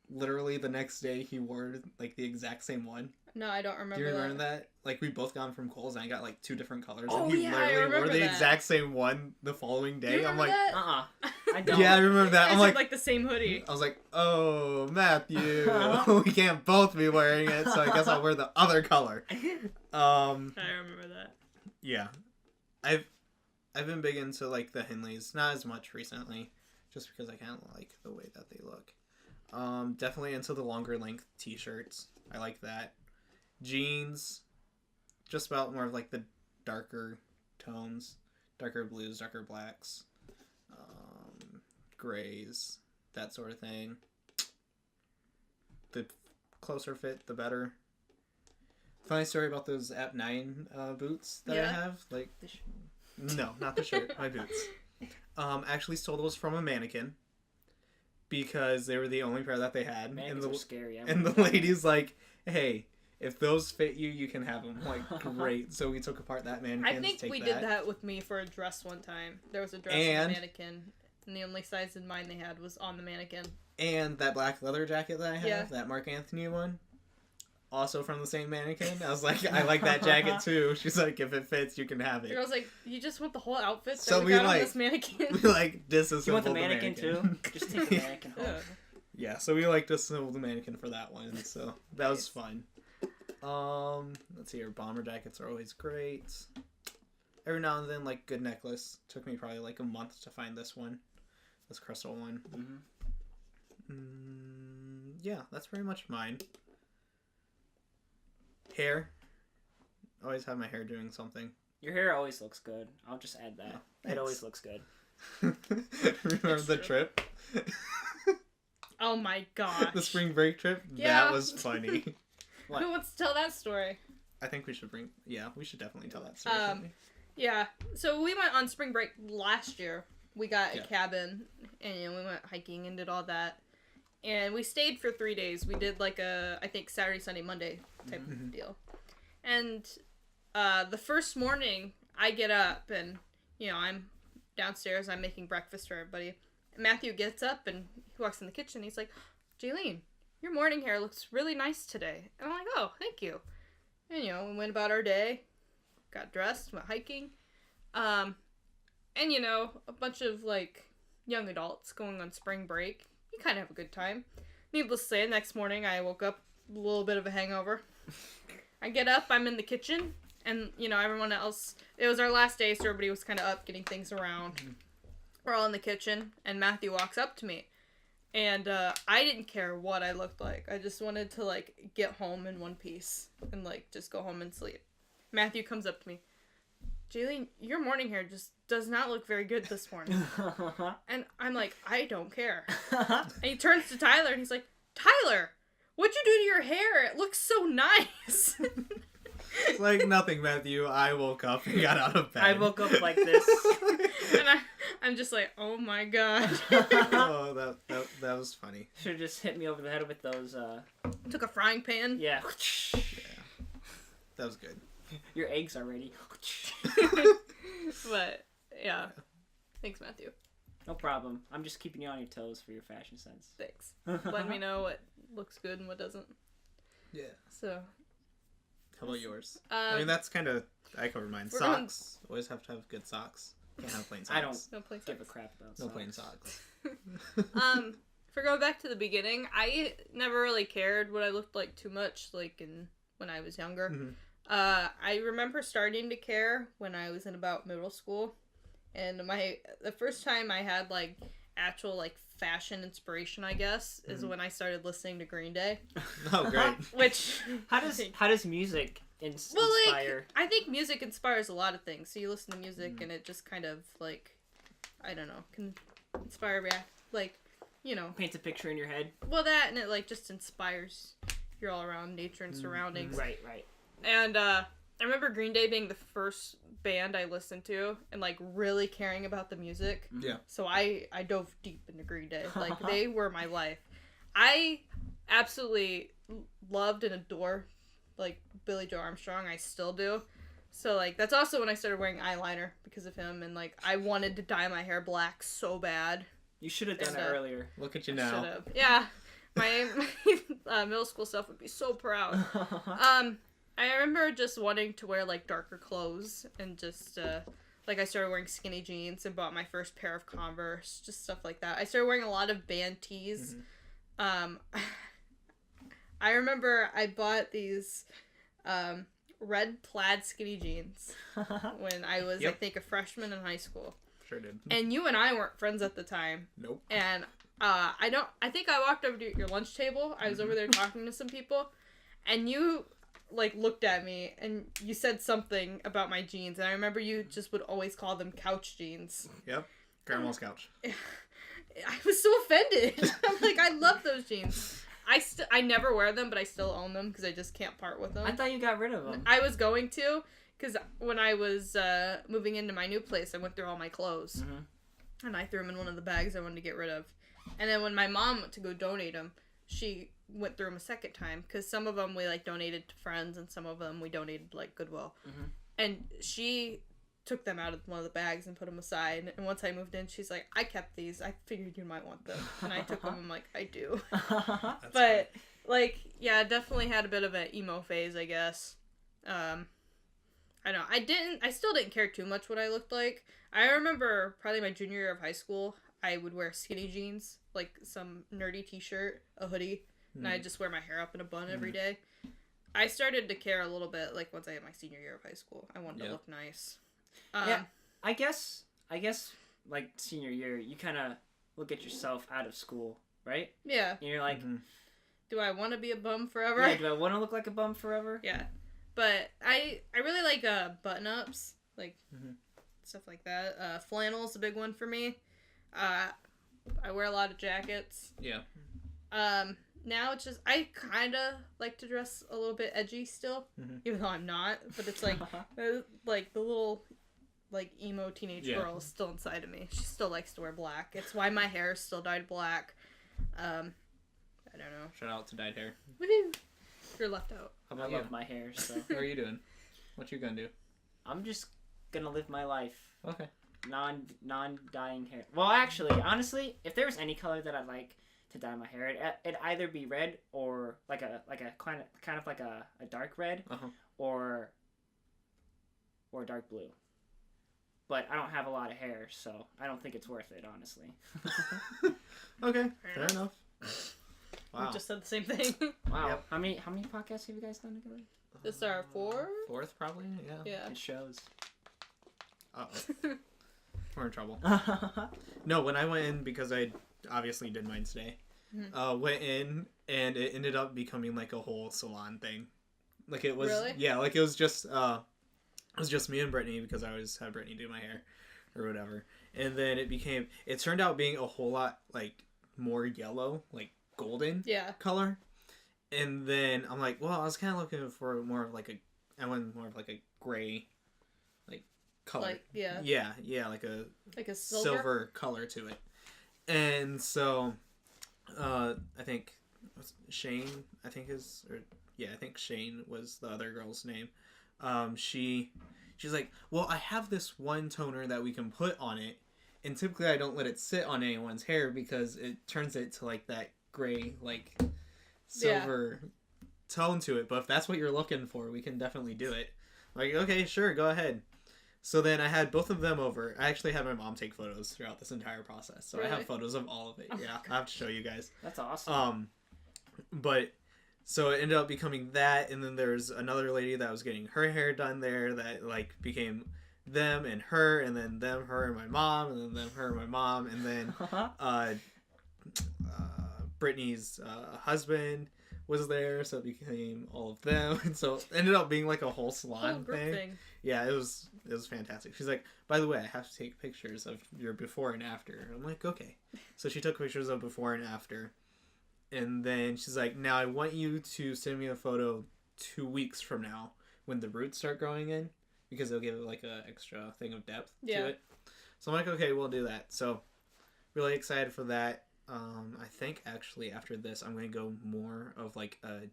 literally the next day he wore like the exact same one. No, I don't remember. Do you remember that? Like we both got them from Kohl's, and I got like 2 different colors. Oh, and he yeah, I literally wore remember the that. exact same one the following day. You I'm remember like, that? I don't. yeah, I remember that. I'm Is it like the same hoodie? I was like, oh, Matthew, we can't both be wearing it, so I guess I'll wear the other color. I remember that. Yeah, I've been big into like the Henleys, not as much recently, just because I kind of like the way that they look. Definitely into the longer length t-shirts. I like that. Jeans, just about more of like the darker tones, darker blues, darker blacks, grays, that sort of thing. The closer fit, the better. Funny story about those App 9 boots that I have. Like, no, not the shirt. My boots. Actually stole those from a mannequin because they were the only pair that they had. Mannequins are scary. And the lady's like, "Hey, if those fit you, you can have them." I'm like, great. So we took apart that mannequin. I think we did that with me for a dress one time. There was a dress and a mannequin, and the only size in mine they had was on the mannequin. And that black leather jacket that I have, that Mark Anthony one, also from the same mannequin. I was like, I like that jacket too. She's like, if it fits, you can have it. And I was like, you just want the whole outfit So that we got like on this mannequin? we like disassembled You want the the mannequin too? Just take the mannequin home. Yeah, so we like disassembled the mannequin for that one. So that was fun. Let's see here. Bomber jackets are always great. Every now and then, like good necklace. Took me probably like a month to find this one. This crystal one. Yeah, that's pretty much mine. Hair. Always have my hair doing something. Your hair always looks good. I'll just add that. Oh, it always looks good. Remember the trip? Oh my gosh. The spring break trip? Yeah. That was funny. What? Who wants to tell that story? I think we should we should definitely tell that story. shouldn't we? Yeah. So we went on spring break last year. We got a Yeah. cabin, and we went hiking and did all that. And we stayed for 3 days. We did like a, I think, Saturday, Sunday, Monday type of deal. And the first morning, I get up and, I'm downstairs. I'm making breakfast for everybody. Matthew gets up and he walks in the kitchen. He's like, Jaylene, your morning hair looks really nice today. And I'm like, oh, thank you. And, we went about our day, got dressed, went hiking. And, a bunch of, young adults going on spring break. You kind of have a good time. Needless to say, the next morning I woke up a little bit of a hangover. I get up, I'm in the kitchen, and, everyone else, it was our last day, so everybody was kind of up getting things around. We're all in the kitchen, and Matthew walks up to me. And I didn't care what I looked like. I just wanted to, get home in one piece and, just go home and sleep. Matthew comes up to me. Jaylene, your morning hair just does not look very good this morning. And I'm like, I don't care. And he turns to Tyler and he's like, Tyler, what'd you do to your hair? It looks so nice. It's like nothing, Matthew. I woke up and got out of bed. I woke up like this. And I'm just like, oh my god. Oh, that was funny. Should have just hit me over the head with those, Took a frying pan. Yeah. Yeah. That was good. Your eggs are ready. But, yeah. Thanks, Matthew. No problem. I'm just keeping you on your toes for your fashion sense. Thanks. Let me know what looks good and what doesn't. Yeah. So. How about yours? I mean, that's kind of, I covered mine. We're Socks. Always have to have good socks. Can't have plain socks. I don't No play give a crap about No socks. plain socks. For going back to the beginning, I never really cared what I looked like too much, when I was younger. Mhm. I remember starting to care when I was in about middle school, and the first time I had actual fashion inspiration, I guess, is when I started listening to Green Day. Oh, great. Which How does music inspire? I think music inspires a lot of things. So you listen to music and it just kind of I don't know, can inspire Paints a picture in your head. well, that, and it just inspires your all around nature and surroundings. Right. And I remember Green Day being the first band I listened to and like really caring about the music. Yeah. So I dove deep into Green Day. Like they were my life. I absolutely loved and adore like Billy Joe Armstrong. I still do. So like that's also when I started wearing eyeliner because of him, and like I wanted to dye my hair black so bad. You should have done it earlier. Look at you now. Should have. Yeah. My middle school self would be so proud. I remember just wanting to wear like darker clothes and just like I started wearing skinny jeans and bought my first pair of Converse, just stuff like that. I started wearing a lot of band tees. I remember I bought these red plaid skinny jeans when I was I think a freshman in high school. Sure did. And you and I weren't friends at the time. Nope. And I think I walked over to your lunch table. I was over there talking to some people, and you like looked at me and you said something about my jeans, and I remember you just would always call them couch jeans. Yep. Grandma's couch. I was so offended. I'm like, I love those jeans. I never wear them, but I still own them because I just can't part with them. I thought you got rid of them. I was going to, because when I was moving into my new place, I went through all my clothes, and I threw them in one of the bags I wanted to get rid of. And then when my mom went to go donate them, she went through them a second time, because some of them we like donated to friends, and some of them we donated like Goodwill. And she took them out of one of the bags and put them aside. And once I moved in, she's like, I kept these. I figured you might want them. And I took them. I'm like, I do. But like, yeah, definitely had a bit of an emo phase, I guess. I know. I still didn't care too much what I looked like. I remember probably my junior year of high school, I would wear skinny jeans, like some nerdy t-shirt, a hoodie, and I'd just wear my hair up in a bun every day. I started to care a little bit, like, once I hit my senior year of high school. I wanted to look nice. Yeah, I guess, like, senior year, you kind of look at yourself out of school, right? Yeah. And you're like, do I want to be a bum forever? Yeah, do I want to look like a bum forever? Yeah. But I really like button-ups, like, stuff like that. Flannel's a big one for me. I wear a lot of jackets. Yeah. Now it's just, I kind of like to dress a little bit edgy still, even though I'm not, but it's like, like the little, like, emo teenage girl is still inside of me. She still likes to wear black. It's why my hair is still dyed black. I don't know. Shout out to dyed hair. Woohoo! You're left out. How I about you? love my hair, so. What are you doing? What you gonna do? I'm just gonna live my life. Okay. Non-dyeing hair. Well, actually, honestly, if there was any color that I'd like to dye my hair, it'd either be red or like a kind of like a dark red, or dark blue. But I don't have a lot of hair, so I don't think it's worth it, honestly. Okay, fair enough. Wow. We just said the same thing. Wow. Yep. How many podcasts have you guys done together? This is our fourth, probably. Yeah. Yeah. It shows. Uh-oh. We're in trouble. No, when I went in, because I obviously did mine today, went in, and it ended up becoming like a whole salon thing. Like it was, yeah, like it was just me and Brittany, because I always had Brittany do my hair or whatever. And then it turned out being a whole lot like more yellow, like golden color. And then I'm like, well, I was kind of looking for more of like I went more of like a gray, like, color. Like, yeah, like a silver color to it. And so, I think Shane, I think Shane was the other girl's name. She's like, well, I have this one toner that we can put on it, and typically I don't let it sit on anyone's hair because it turns it to like that gray, like silver tone to it. But if that's what you're looking for, we can definitely do it. Like, okay, sure, go ahead. So then I had both of them over. I actually had my mom take photos throughout this entire process. So I have photos of all of it. Yeah, I have to show you guys. That's awesome. But so it ended up becoming that, and then there's another lady that was getting her hair done there that like became them and her, and then them, her, and my mom, and then them, her, and my mom, and then Brittany's husband was there, so it became all of them, and so it ended up being like a whole salon thing. Yeah, it was fantastic. She's like, by the way, I have to take pictures of your before and after. And I'm like, okay. So she took pictures of before and after, and then she's like, now I want you to send me a photo 2 weeks from now when the roots start growing in, because it'll give it like a extra thing of depth Yeah. to it. So I'm like, okay, we'll do that. So really excited for that. I think actually after this, I'm going to go more of like a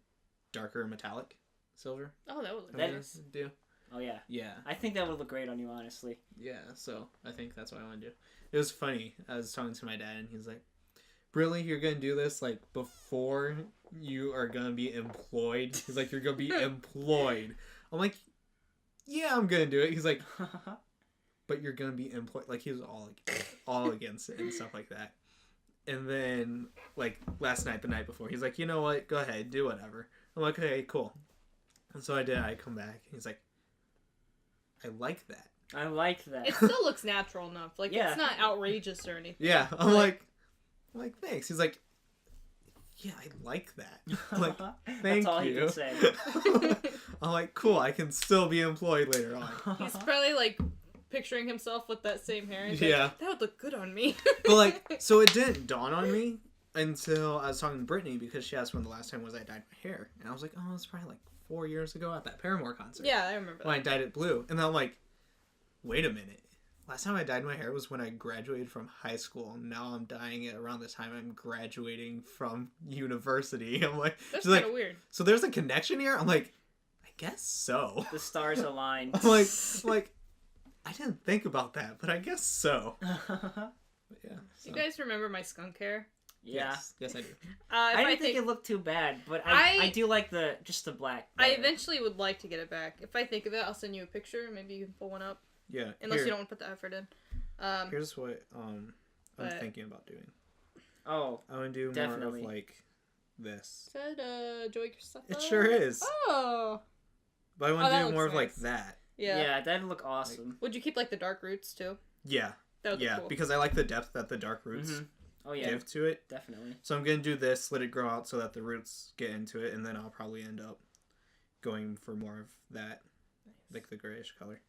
darker metallic silver. Oh, that would look I'm gonna nice. do. Oh yeah. Yeah. I think that would look great on you, honestly. Yeah, so I think that's what I want to do. It was funny. I was talking to my dad, and he's like, "Really, you're gonna do this like before you are gonna be employed?" He's like, "You're gonna be employed." I'm like, "Yeah, I'm gonna do it." He's like, "But you're gonna be employed." Like he was all against it and stuff like that. And then like last night, the night before, he's like, "You know what? Go ahead, do whatever." I'm like, "Okay, cool." And so I did. I come back. He's like, "I like that." I like that. It still looks natural enough. Like, Yeah. it's not outrageous or anything. Yeah, I'm like, thanks. He's like, yeah, I like that. I'm like, thank That's all you. he can say. I'm like, cool. I can still be employed later on. He's probably, like, picturing himself with that same hair. He's Yeah. like, that would look good on me. But like, so it didn't dawn on me until I was talking to Brittany because she asked when the last time was I dyed my hair, and I was like, oh, it's probably like 4 years ago at that Paramore concert. Yeah, I remember When I that. dyed it blue, and then I'm like, wait a minute. Last time I dyed my hair was when I graduated from high school. Now I'm dyeing it around the time I'm graduating from university. I'm like, That's she's kind like, of weird. so there's a connection here? I'm like, I guess so. The stars aligned. I'm like, I didn't think about that, but I guess so. But yeah. So. You guys remember my skunk hair? Yeah. Yes, I do. I didn't think it looked too bad, but I do like the black. I better. eventually would like to get it back. If I think of it, I'll send you a picture. Maybe you can pull one up. Yeah. Unless here, you don't want to put the effort in. Here's what I'm but- thinking about doing. Oh, I want to do definitely. more of like this. Is that Joy Christopher? It sure is. Oh. But I want that to do more looks of like nice. that. Yeah. yeah, that'd look awesome. Would you keep like the dark roots too? Yeah. That would be Yeah, cool. because I like the depth that the dark roots Mhm. Oh yeah, give to it. definitely. So I'm going to do this, let it grow out so that the roots get into it, and then I'll probably end up going for more of that, like the grayish color.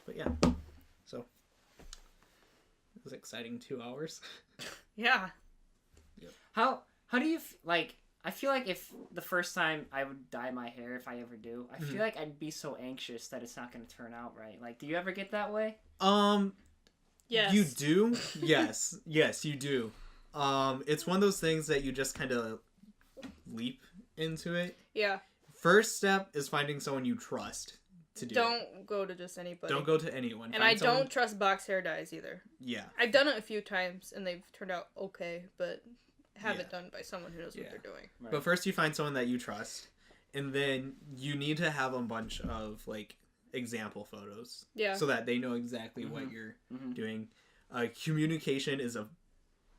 But yeah, so it was exciting 2 hours. Yeah. How do you like? I feel like if the first time I would dye my hair, if I ever do, I feel like I'd be so anxious that it's not going to turn out right. Like, do you ever get that way? Yes. You do? Yes. Yes, you do. It's one of those things that you just kind of leap into it. Yeah. First step is finding someone you trust to do it. Don't go to just anybody. Don't go to anyone. And Find I someone- don't trust box hair dyes either. Yeah. I've done it a few times and they've turned out okay, but have Yeah. it done by someone who knows what Yeah. they're doing. Right. But first you find someone that you trust, and then you need to have a bunch of like example photos Yeah. so that they know exactly what you're Mhm. doing. Communication is a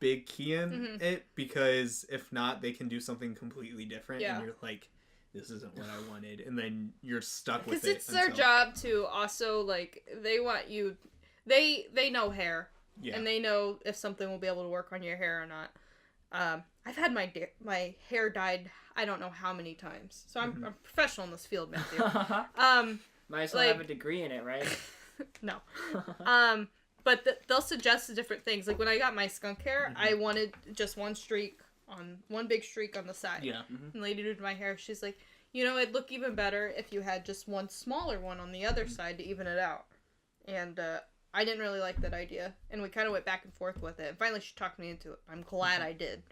big key in it, because if not, they can do something completely different, Yeah. and you're like, this isn't what I wanted, and then you're stuck with Because it. it's their job to also, like, they want you... They know hair. Yeah. And they know if something will be able to work on your hair or not. I've had my hair dyed I don't know how many times. So I'm a professional in this field, Matthew. Might as well like- have a degree in it, right? No. But they'll suggest different things. Like when I got my skunk hair, I wanted just one big streak on the side. Yeah. Mhm. And lady did my hair. She's like, it'd look even better if you had just one smaller one on the other side to even it out. And I didn't really like that idea. And we kind of went back and forth with it. And finally she talked me into it. I'm glad I did.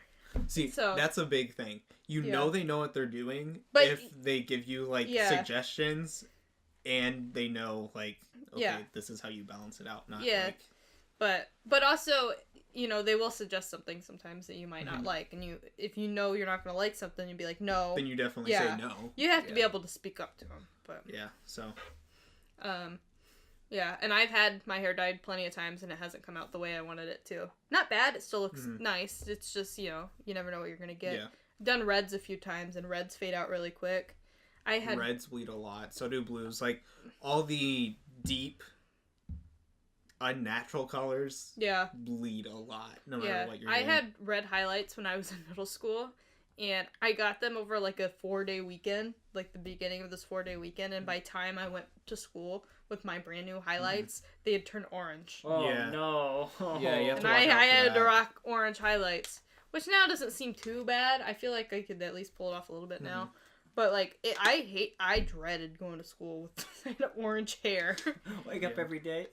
See, So- that's a big thing. You Yeah. know they know what they're doing But- if they give you like Yeah. suggestions, and they know like, okay, Yeah. this is how you balance it out. Not Yeah. like, But also, they will suggest something sometimes that you might not like. And if you know you're not going to like something, you'd be like, no. then you definitely Yeah. say no. You have to be Yeah. able to speak up to them. But Yeah. So yeah, and I've had my hair dyed plenty of times and it hasn't come out the way I wanted it to. Not bad, it still looks nice. It's just, you never know what you're going to get. yeah, Done reds a few times and reds fade out really quick. I had reds bleed a lot. So do blues. Like all the deep, unnatural colors yeah. bleed a lot, no matter Yeah, what you're I doing. had red highlights when I was in middle school, and I got them over like a 4-day weekend, like the beginning of this 4-day weekend, and by time I went to school with my brand new highlights, they had turned orange. Oh Yeah. no. Yeah, you have And to I watch out for had that. to rock orange highlights, which now doesn't seem too bad. I feel like I could at least pull it off a little bit now. But like, I dreaded going to school with orange hair. Wake up every day.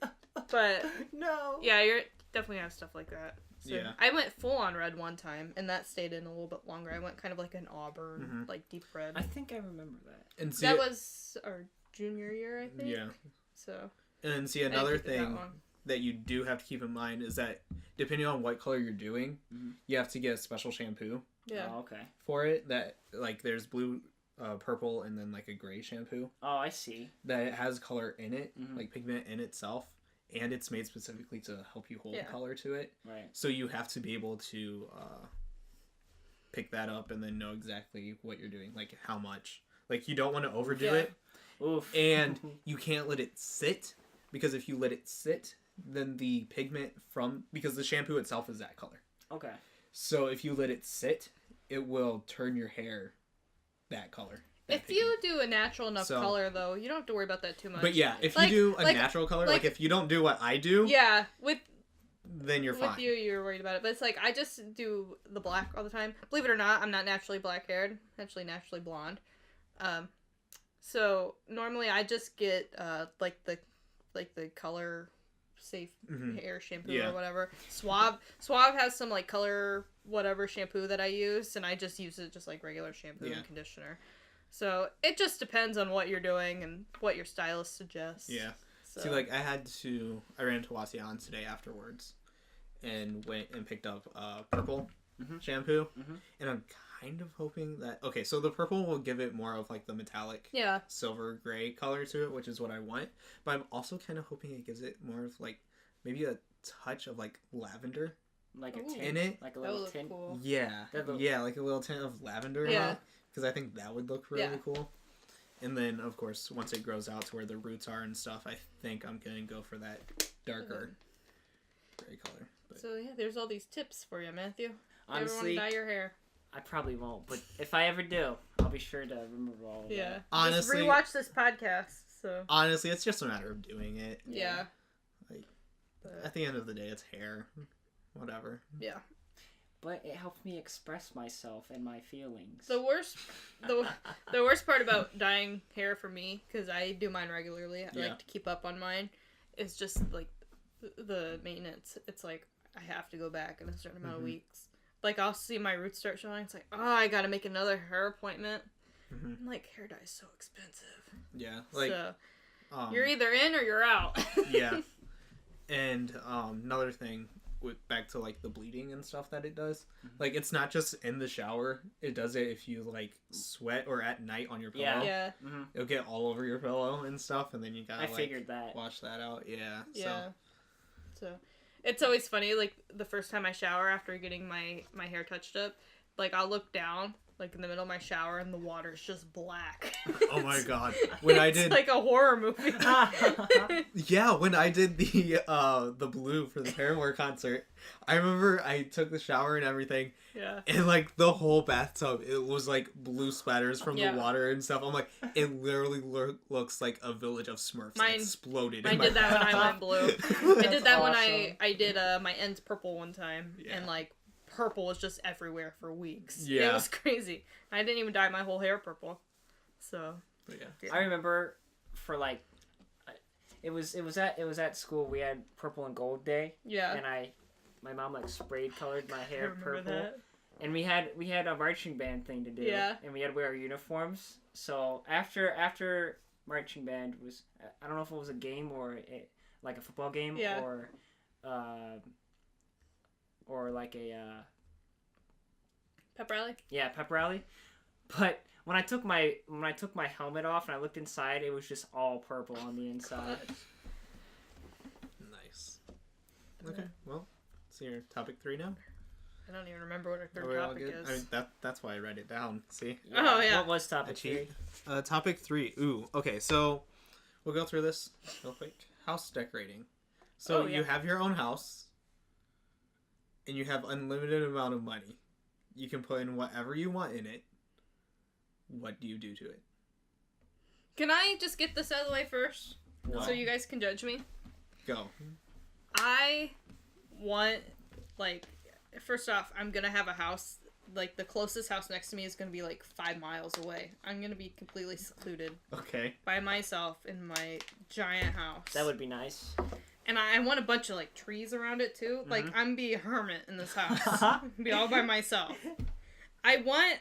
But No. yeah, you're definitely have stuff like that. So Yeah. I went full on red one time, and that stayed in a little bit longer. I went kind of like an auburn, like deep red. I think I remember that. And see, That was our junior year, I think. yeah. So. And see, I didn't another keep it that thing long. that you do have to keep in mind is that depending on what color you're doing, you have to get a special shampoo Yeah. Oh, okay. for it. That like there's blue, purple, and then like a gray shampoo Oh, I see. that it has color in it, Mhm. like pigment in itself, and it's made specifically to help you hold Yeah. color to it. Right. So you have to be able to pick that up and then know exactly what you're doing, like how much. Like you don't want to overdo Yeah. it, Oof. and you can't let it sit, because if you let it sit, then the pigment because the shampoo itself is that color. Okay. So if you let it sit, it will turn your hair that color. that If you do a natural enough So- color, though, you don't have to worry about that too much. But yeah, if Like- you do a like- natural color, like- like if you don't do what I do, Yeah, with then you're fine. you're worried about it. But it's like, I just do the black all the time. Believe it or not, I'm not naturally black-haired. Actually, naturally blonde. So normally I just get like the color safe Mhm. hair shampoo Yeah. or whatever. Suave has some like color whatever shampoo that I use, and I just use it just like regular shampoo Yeah. and conditioner. So it just depends on what you're doing and what your stylist suggests. Yeah. So. See, like I ran into Wasion today afterwards, and went and picked up purple Mhm. shampoo, Mhm. and I'm kind of hoping that so the purple will give it more of like the metallic Yeah. silver gray color to it, which is what I want. But I'm also kind of hoping it gives it more of like maybe a touch of like lavender Like a Ooh. tint. in it. Like a That would little look tint. cool. Yeah, That'd look- yeah, like a little tint of lavender. Yeah. Because I think that would look really Yeah. cool. And then of course once it grows out to where the roots are and stuff, I think I'm gonna go for that darker gray color. But So yeah, there's all these tips for you, Matthew. If you ever want to Honestly, dye your hair. I probably won't. But if I ever do, I'll be sure to remember all of Yeah. that. Honestly- Just rewatch this podcast. So honestly, it's just a matter of doing it. yeah. Like, But, At the end of the day, it's hair. Whatever. yeah. But it helps me express myself and my feelings. The worst part about dyeing hair for me, because I do mine regularly, I Yeah. like to keep up on mine, is just like the maintenance. It's like I have to go back in a certain amount of weeks. Like I'll see my roots start showing. It's like, oh, I gotta make another hair appointment. Mhm. I'm like, hair dye is so expensive. Yeah. Like, So um, you're either in or you're out. yeah. And another thing, back to like the bleeding and stuff that it does, like it's not just in the shower. It does it if you like sweat or at night on your pillow. Yeah. Yeah. Mm-hmm. It'll get all over your pillow and stuff, and then you gotta I figured that. wash that out. Yeah. Yeah. So it's always funny, like the first time I shower after getting my hair touched up, like I'll look down like in the middle of my shower and the water's just black. Oh my god. When I It's did like a horror movie. Yeah, when I did the blue for the Paramore concert, I remember I took the shower and everything, Yeah. and like the whole bathtub, it was like blue splatters from Yeah. the water and stuff. I'm like, it literally looks like a village of Smurfs Mine- exploded. I in my did that when I went bathtub. blue. I did That's that when awesome. I did my ends purple one time, Yeah. and like purple was just everywhere for weeks. Yeah. It was crazy. I didn't even dye my whole hair purple. So But yeah. yeah. I remember for like, it was at school. We had purple and gold day, yeah. and my mom like sprayed colored my I hair remember purple. that. And we had a marching band thing to do. Yeah. And we had to wear our uniforms. So after marching band was, I don't know if it was a game like a football game Yeah. or like a Pep rally? pep rally. But when I took my helmet off and I looked inside, it was just all purple on the inside. Nice. Okay, well, so your topic 3 now? I don't even remember what our Are third we all topic good? is. I mean, that's why I write it down. See? Oh, yeah. What was I topic cheat. 3? Topic 3. Ooh, okay, so we'll go through this real quick. House decorating. So Oh, yeah. you have your own house, and you have unlimited amount of money. You can put in whatever you want in it. What do you do to it? Can I just get this out of the way first? What? So you guys can judge me? Go. I want, like, first off, I'm gonna have a house like the closest house next to me is gonna be like 5 miles away. I'm gonna be completely secluded Okay. by myself in my giant house. That would be nice. And I want a bunch of like trees around it too. Like I'm be a hermit in this house. Be all by myself. I want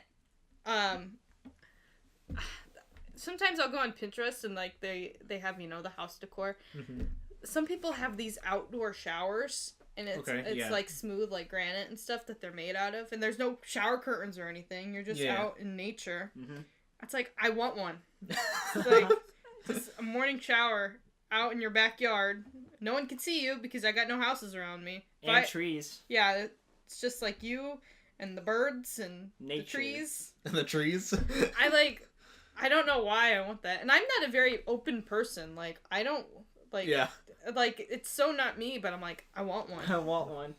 sometimes I'll go on Pinterest and like they have, you know, the house decor. Mm-hmm. Some people have these outdoor showers and it's like smooth like granite and stuff that they're made out of, and there's no shower curtains or anything. You're just out in nature. Mm-hmm. It's like I want one. It's like just a morning shower out in your backyard. No one can see you because I got no houses around me. And trees. Yeah, it's just like you and the birds and Nature. the trees. And the trees. I don't know why I want that. And I'm not a very open person. Like, I don't, like, Yeah. Like, it's so not me, but I'm like, I want one. I want one.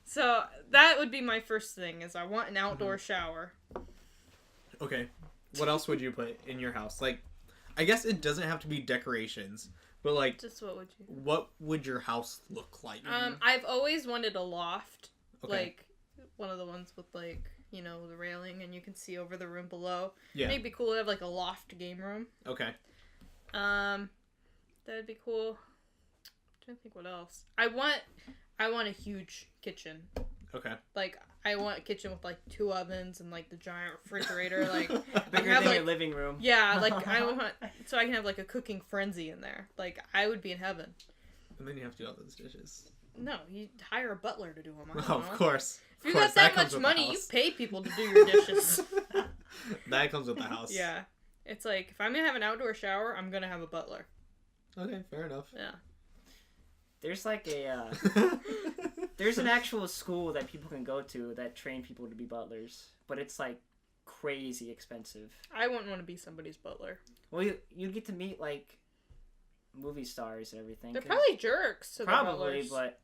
So, that would be my first thing, is I want an outdoor shower. Okay. What else would you put in your house? Like, I guess it doesn't have to be decorations, but like, Just what would you? what would your house look like? I've always wanted a loft. Okay. Like, one of the ones with, like, you know, the railing and you can see over the room below. Yeah. It'd be cool to have, like, a loft game room. Okay. That'd be cool. I'm trying to think what else. I want a huge kitchen. Okay. Like, I want a kitchen with, like, 2 ovens and, like, the giant refrigerator. Like, Bigger have, than like, your living room. yeah, like, I want, so I can have, like, a cooking frenzy in there. Like, I would be in heaven. And then you have to do all those dishes. No, you hire a butler to do them. I don't Oh, know. of course. If you Of course, got that comes much with the money, you house. pay people to do your dishes. That comes with the house. Yeah. It's like, if I'm going to have an outdoor shower, I'm going to have a butler. Okay, fair enough. Yeah. There's like a there's an actual school that people can go to that train people to be butlers, but it's like crazy expensive. I wouldn't want to be somebody's butler. Well, you get to meet like movie stars and everything. They're 'cause- probably jerks to probably, the butlers. but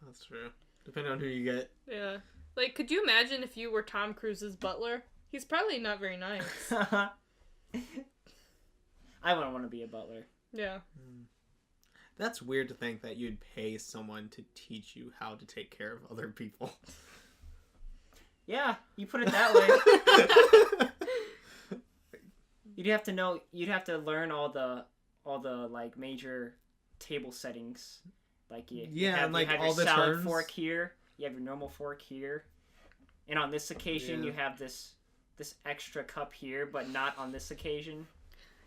That's true. Depending on who you get. Yeah. Like, could you imagine if you were Tom Cruise's butler? He's probably not very nice. I wouldn't want to be a butler. Yeah. That's weird to think that you'd pay someone to teach you how to take care of other people. Yeah, you put it that way. You'd have to learn all the like major table settings. Like you have all your the salad turns. fork here, you have your normal fork here, and on this occasion you have this extra cup here, but not on this occasion.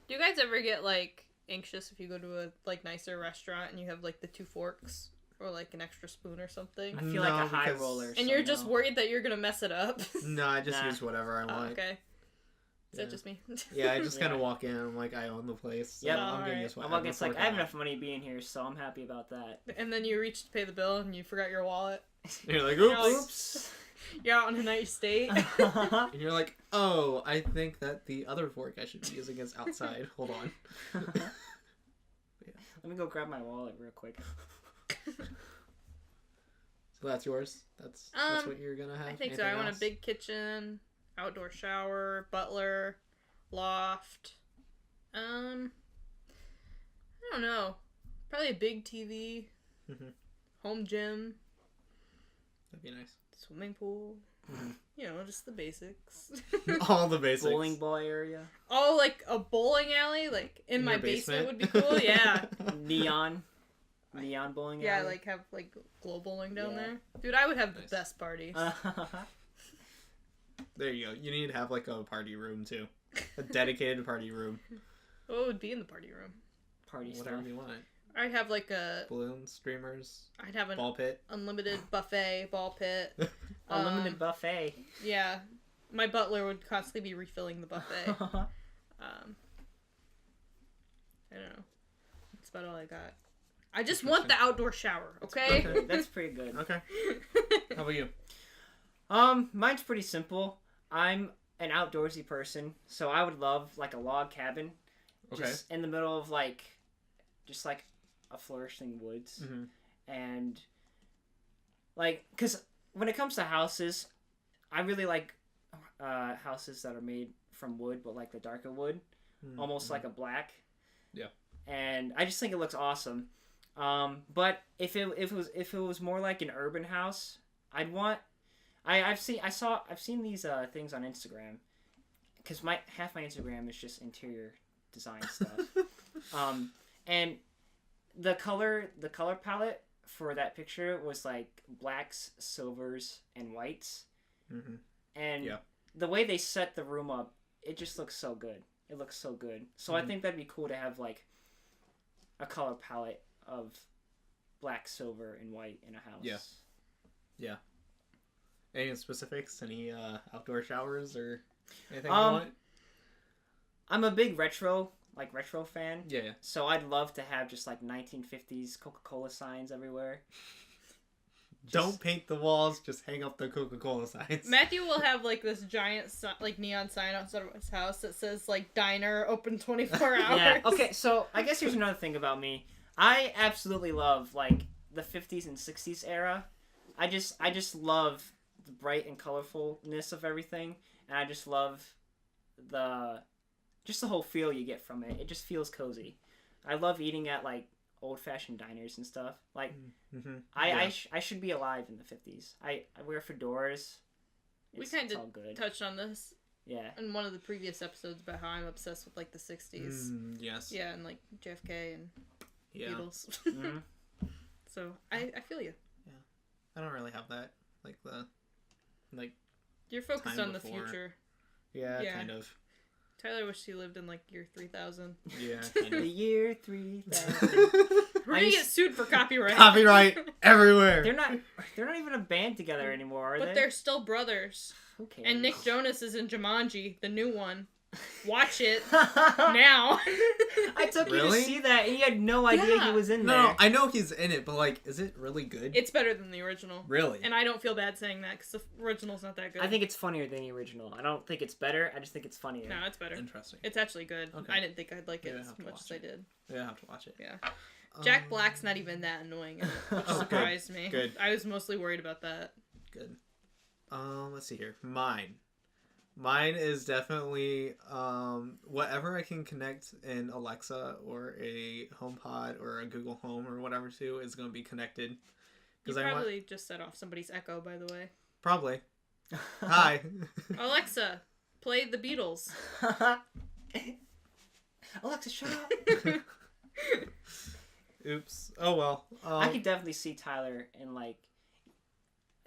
Do you guys ever get, like, anxious if you go to a, like, nicer restaurant and you have, like, the 2 forks? Or, like, an extra spoon or something? I feel like No, a high because- roller. And you're just worried that you're gonna mess it up? No, I just Nah. use whatever I Oh, want. okay. Is Yeah. that just me? Yeah, I just kind of Yeah. walk in. I'm like, I own the place. So Yep. I'm getting Alright. this. I'm like, it's like I have enough money being here, so I'm happy about that. And then you reach to pay the bill and you forgot your wallet. You're like, You're oops. like- You're out on a nice date. And you're like, oh, I think that the other fork I should be using is outside. Hold on. Let me go grab my wallet real quick. So that's yours. That's what you're gonna have. I think so. Anything I want else? a big kitchen, outdoor shower, butler, loft. I don't know. Probably a big TV, Mhm. home gym, That'd be nice. swimming pool. Mhm. You know, just the basics. All the basics. Bowling ball area. Oh, like a bowling alley, like in my your basement would be cool. Yeah. Neon bowling Yeah, alley. like have like glow bowling down Yeah. there. Dude, I would have Nice. the best parties. There you go. You need to have like a party room too. A dedicated party room. What would be in the party room? Party Whatever stuff. you want. I'd have like a Balloons, streamers, I'd have an ball pit. unlimited buffet, ball pit. Unlimited buffet. Yeah. My butler would constantly be refilling the buffet. I don't know. That's about all I got. I just want the outdoor shower, okay? Okay. That's pretty good. Okay. How about you? Mine's pretty simple. I'm an outdoorsy person, so I would love like a log cabin, Okay. just in the middle of like a flourishing woods, Mhm. and like, cause when it comes to houses, I really like houses that are made from wood, but like the darker wood, almost like a black. Yeah. And I just think it looks awesome. But if it was more like an urban house, I'd want I've seen these things on Instagram, because half my Instagram is just interior design stuff. And the color palette for that picture was like blacks, silvers, and whites. Mm-hmm. And Yeah. the way they set the room up, it just looks so good. It looks so good. So I think that'd be cool to have like a color palette of black, silver, and white in a house. Yeah. Yeah. Any specifics? Any outdoor showers or anything you want? I'm a big retro fan. Yeah. So I'd love to have just like 1950s Coca-Cola signs everywhere. Don't paint the walls, just hang up the Coca-Cola signs. Matthew will have like this giant like neon sign outside of his house that says like diner open 24 hours. Yeah. Okay, so I guess here's another thing about me. I absolutely love like the 50s and 60s era. I just love the bright and colorfulness of everything, and I just love the whole feel you get from it. It just feels cozy. I love eating at like old-fashioned diners and stuff. Like Mm-hmm. I should be alive in the 50s. I wear fedoras. We It's kind all good. of touched on this Yeah. in one of the previous episodes about how I'm obsessed with like the 60s. Yes. Yeah, and like JFK and Yeah. Beatles. Mm-hmm. So I feel you. I don't really have that. You're focused Time on the before. future. Yeah, Yeah. kind of. Tyler wished he lived in like year 3000. Yeah, kind The of. year 3000. We're I gonna used- get sued for copyright. Copyright everywhere. They're not even a band together anymore, are But they? they're still brothers. Who cares? And Nick Jonas is in Jumanji, the new one. Watch it now. I took you Really? to see that, and you had no idea he Yeah. was in No, there. I know he's in it, but like, is it really good? It's better than the original. Really? And I don't feel bad saying that because the original's not that good. I think it's funnier than the original. I don't think it's better. I just think it's funnier. No, it's better. Interesting. It's actually good. Okay. I didn't think I'd like it Maybe I as have to much watch as I it. did. Yeah, I have to watch it. Yeah. Jack Black's not even that annoying, which Oh, good. surprised me. Good. I was mostly worried about that. Good. Let's see here. Mine is definitely whatever I can connect in Alexa or a HomePod or a Google Home or whatever to is going to be connected. You Because I probably want just set off somebody's echo, by the way. probably. Hi. Alexa, play the Beatles. Alexa, shut up. Oops. Oh well. I could definitely see Tyler in like.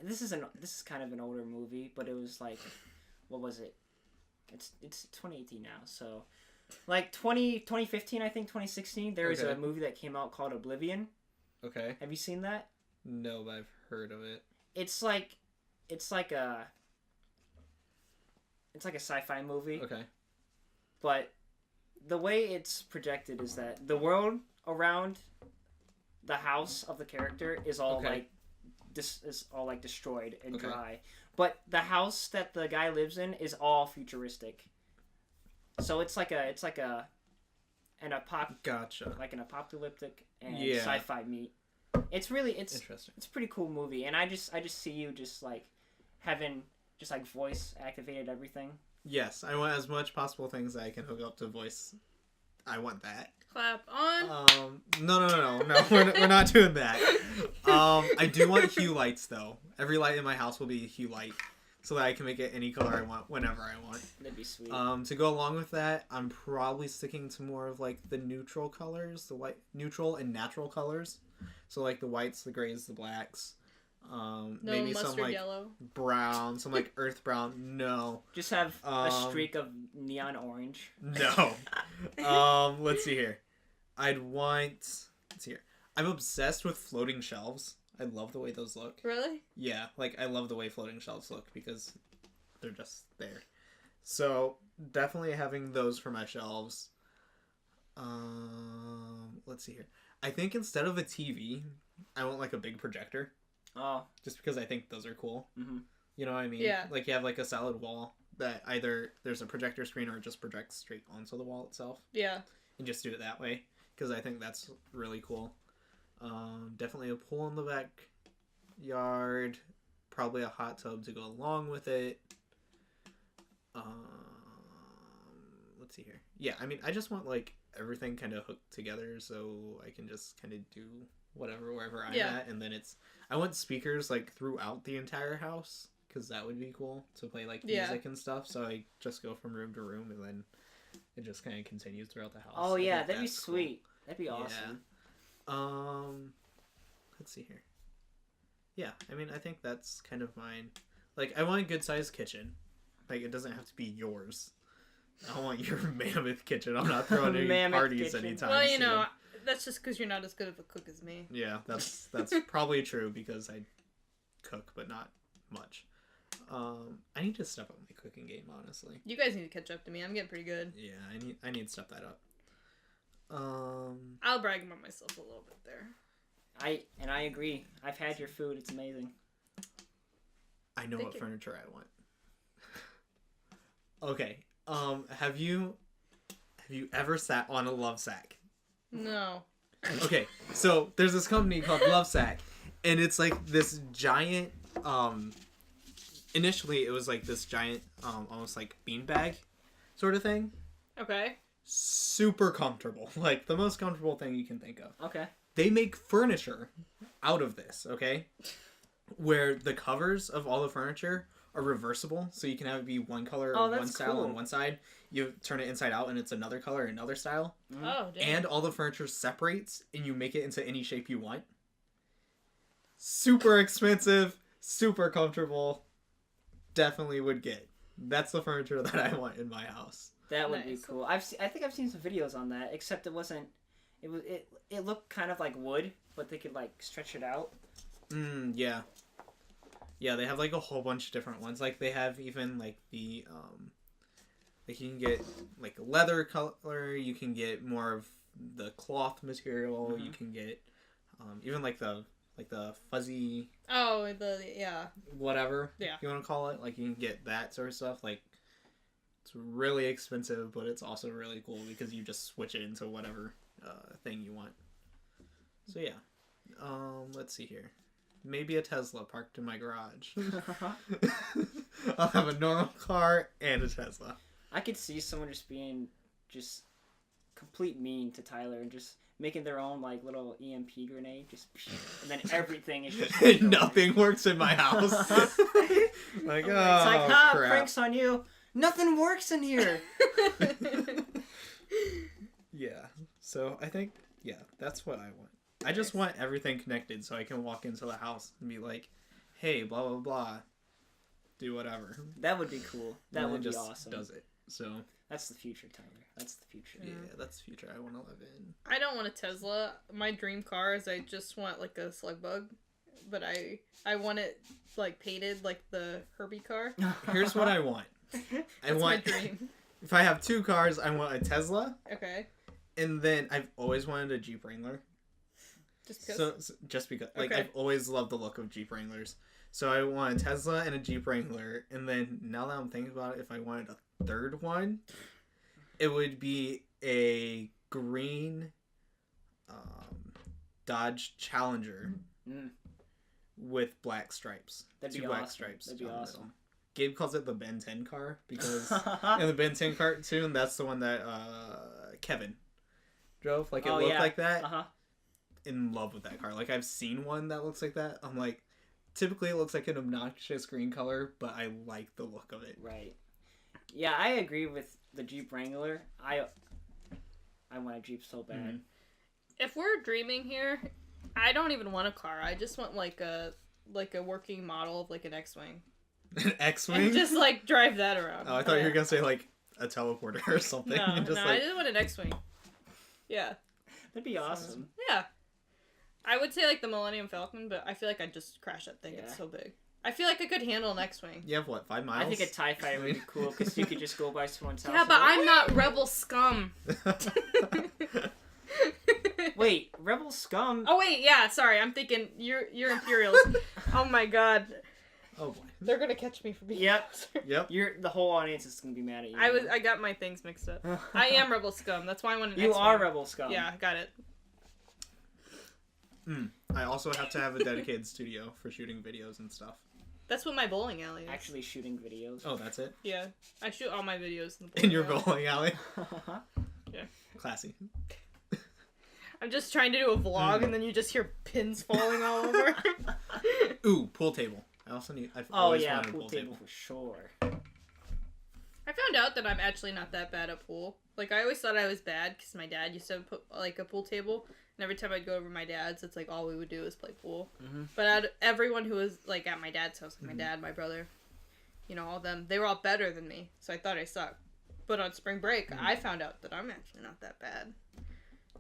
This is kind of an older movie, but it was like, what was it? It's 2018 now, so like 2015, I think 2016. There was Okay. a movie that came out called Oblivion. Okay. Have you seen that? No, but I've heard of it. It's like a sci-fi movie. Okay. But the way it's projected is that the world around the house of the character is all Okay. like this is all like destroyed and Okay. dry. But the house that the guy lives in is all futuristic. So it's like an Gotcha. like an apocalyptic and Yeah. sci-fi meet. It's Interesting. it's a pretty cool movie, and I just see you just like having just like voice activated everything. Yes, I want as much possible things that I can hook up to voice. I want that. Clap on. No. We're not doing that. I do want hue lights though. Every light in my house will be a hue light, so that I can make it any color I want whenever I want. That'd be sweet. To go along with that, I'm probably sticking to more of like the neutral colors, the white, neutral and natural colors. So like the whites, the grays, the blacks. No Maybe mustard some like yellow. brown, some like earth brown. No. Just have a Um, streak of neon orange. No. Let's see here. Let's see here. I'm obsessed with floating shelves. I love the way those look. Really? Yeah, like I love the way floating shelves look because they're just there. So definitely having those for my shelves. Let's see here. I think instead of a TV, I want like a big projector. Oh. Just because I think those are cool. Mm-hmm. You know what I mean? Yeah. Like you have like a solid wall that either there's a projector screen or it just projects straight onto the wall itself. Yeah. And just do it that way because I think that's really cool. Definitely a pool in the backyard. Probably a hot tub to go along with it. Let's see here. Yeah, I mean, I just want like everything kind of hooked together so I can just kind of do whatever wherever I'm Yeah. at, and then I want speakers like throughout the entire house because that would be cool to play like Yeah. music and stuff. So I just go from room to room, and then it just kind of continues throughout the house. Oh I yeah, think that'd be that's cool. sweet. That'd be awesome. Let's see here. Yeah, I mean, I think that's kind of mine. Like, I want a good sized kitchen. Like, it doesn't have to be yours. I want your mammoth kitchen. I'm not throwing any Mammoth parties kitchen. anytime Well, you soon. know, that's just because you're not as good of a cook as me. Yeah, that's probably true because I cook, but not much. I need to step up my cooking game, honestly. You guys need to catch up to me. I'm getting pretty good. Yeah, I need to step that up. I'll brag about myself a little bit there. I agree. I've had your food. It's amazing. I know Thank what you. furniture I want. Okay. Have you ever sat on a love sack? No. Okay, so there's this company called Lovesack, and it's like this giant. Initially, it was like this giant, almost like beanbag, sort of thing. Okay. Super comfortable, like the most comfortable thing you can think of. Okay. They make furniture out of this, okay? Where the covers of all the furniture are reversible, so you can have it be one color, Oh, one that's style cool. on one side. You turn it inside out, and it's another color, another style. Oh, damn. And all the furniture separates, and you make it into any shape you want. Super expensive, super comfortable. Definitely would get. That's the furniture that I want in my house. That would Nice. be cool. I think I've seen some videos on that, except it wasn't. It looked kind of like wood, but they could like stretch it out. Yeah. Yeah, they have like a whole bunch of different ones. Like they have even like the like you can get like leather color, you can get more of the cloth material, you can get even like the fuzzy Oh, yeah. whatever Yeah. you want to call it. Like you can get that sort of stuff. Like it's really expensive, but it's also really cool because you just switch it into whatever thing you want. So yeah, let's see here. Maybe a Tesla parked in my garage. I'll have a normal car and a Tesla. I could see someone just being just complete mean to Tyler and just making their own like little EMP grenade, just and then everything is just Nothing works in my house. Like, oh, It's like, ha, crap. pranks on you. Nothing works in here. Yeah. So I think, yeah, that's what I want. I just want everything connected so I can walk into the house and be like, hey, blah, blah, blah. Do whatever. That would be cool. That And it would be just awesome. does it. So, That's the future, Tyler. That's the future. yeah, that's the future I want to live in. I don't want a Tesla. My dream car is I just want like a slug bug, but I want it like painted like the Herbie car. Here's what I want. That's my dream. If I have two cars, I want a Tesla, Okay. and then I've always wanted a Jeep Wrangler. Just because. So just because, like, Okay. I've always loved the look of Jeep Wranglers. So I want a Tesla and a Jeep Wrangler, and then now that I'm thinking about it, if I wanted a third one, it would be a green Dodge Challenger Mm. with black stripes. That'd be Two black awesome. stripes. That'd be down the awesome. middle. Gabe calls it the Ben 10 car because in the Ben 10 cartoon, that's the one that Kevin drove. Like, it Oh, looked yeah. like that. Uh-huh. In love with that car. Like, I've seen one that looks like that. I'm like, typically it looks like an obnoxious green color, but I like the look of it. Right. Yeah, I agree with the Jeep Wrangler. I want a Jeep so bad. Mhm. If we're dreaming here, I don't even want a car. I just want like a working model of like an X-wing. An X-Wing? And just like drive that around. Oh, I thought you were going to say, like, a teleporter or something. No, And just, I like, just want an X-wing. Yeah. That'd be awesome. Yeah. I would say like the Millennium Falcon, but I feel like I'd just crash that thing. Yeah. It's so big. I feel like I could handle an X-wing. you have, what, 5 miles? I think a TIE Fighter would be cool because you could just go by someone's house. Yeah, and but go, I'm not Rebel Scum. Wait, Rebel Scum? Oh wait, yeah, sorry. I'm thinking you're Imperials. Oh my god. Oh, boy. They're gonna catch me for being Yep. Yep. The whole audience is gonna be mad at you. I got my things mixed up. I am Rebel Scum. That's why I want an You X-wing. are Rebel Scum. Yeah, got it. I also have to have a dedicated studio for shooting videos and stuff. That's what my bowling alley is. Actually shooting videos. Oh, that's it? Yeah, I shoot all my videos in the In your alley. bowling alley? Yeah. Classy. I'm just trying to do a vlog and then you just hear pins falling all over. Ooh, pool table. I've Oh always yeah, wanted a pool pool table table. for sure. I found out that I'm actually not that bad at pool. Like, I always thought I was bad because my dad used to put, like, a pool table. And every time I'd go over to my dad's, it's like all we would do is play pool. Mm-hmm. But everyone who was, like, at my dad's house, like my dad, my brother, you know, all them, they were all better than me. So I thought I sucked. But on spring break, I found out that I'm actually not that bad.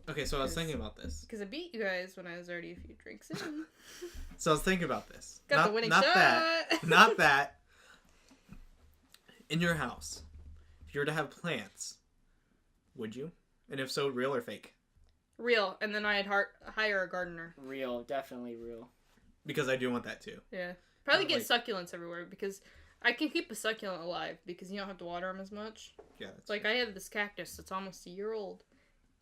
Okay, so I was thinking about this. Because I beat you guys when I was already a few drinks in. So I was thinking about this. Got the winning shot. Not that. In your house, if you were to have plants, would you? And if so, real or fake? Real. And then I'd hire a gardener. Real, definitely real. Because I do want that too. Yeah. Probably get like- succulents everywhere because I can keep a succulent alive because you don't have to water them as much. Yeah, that's Like, I have this cactus that's almost a year old.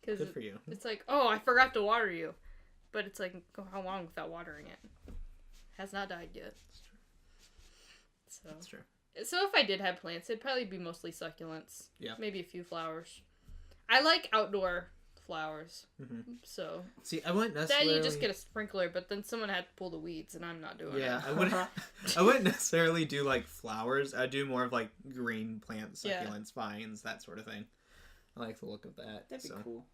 Cause good for you. It's like, oh, I forgot to water you. But it's like, go how long without watering it? Has not died yet. So. That's true. So if I did have plants, it'd probably be mostly succulents. Yeah. Maybe a few flowers. I like outdoor flowers. Mm-hmm. So. See, I wouldn't necessarily... Then you just get a sprinkler, but then someone had to pull the weeds, and I'm not doing Yeah, it. I wouldn't necessarily do, like, flowers. I'd do more of, like, green plants, Yeah. succulents, vines, that sort of thing. I like the look of that. That'd be cool.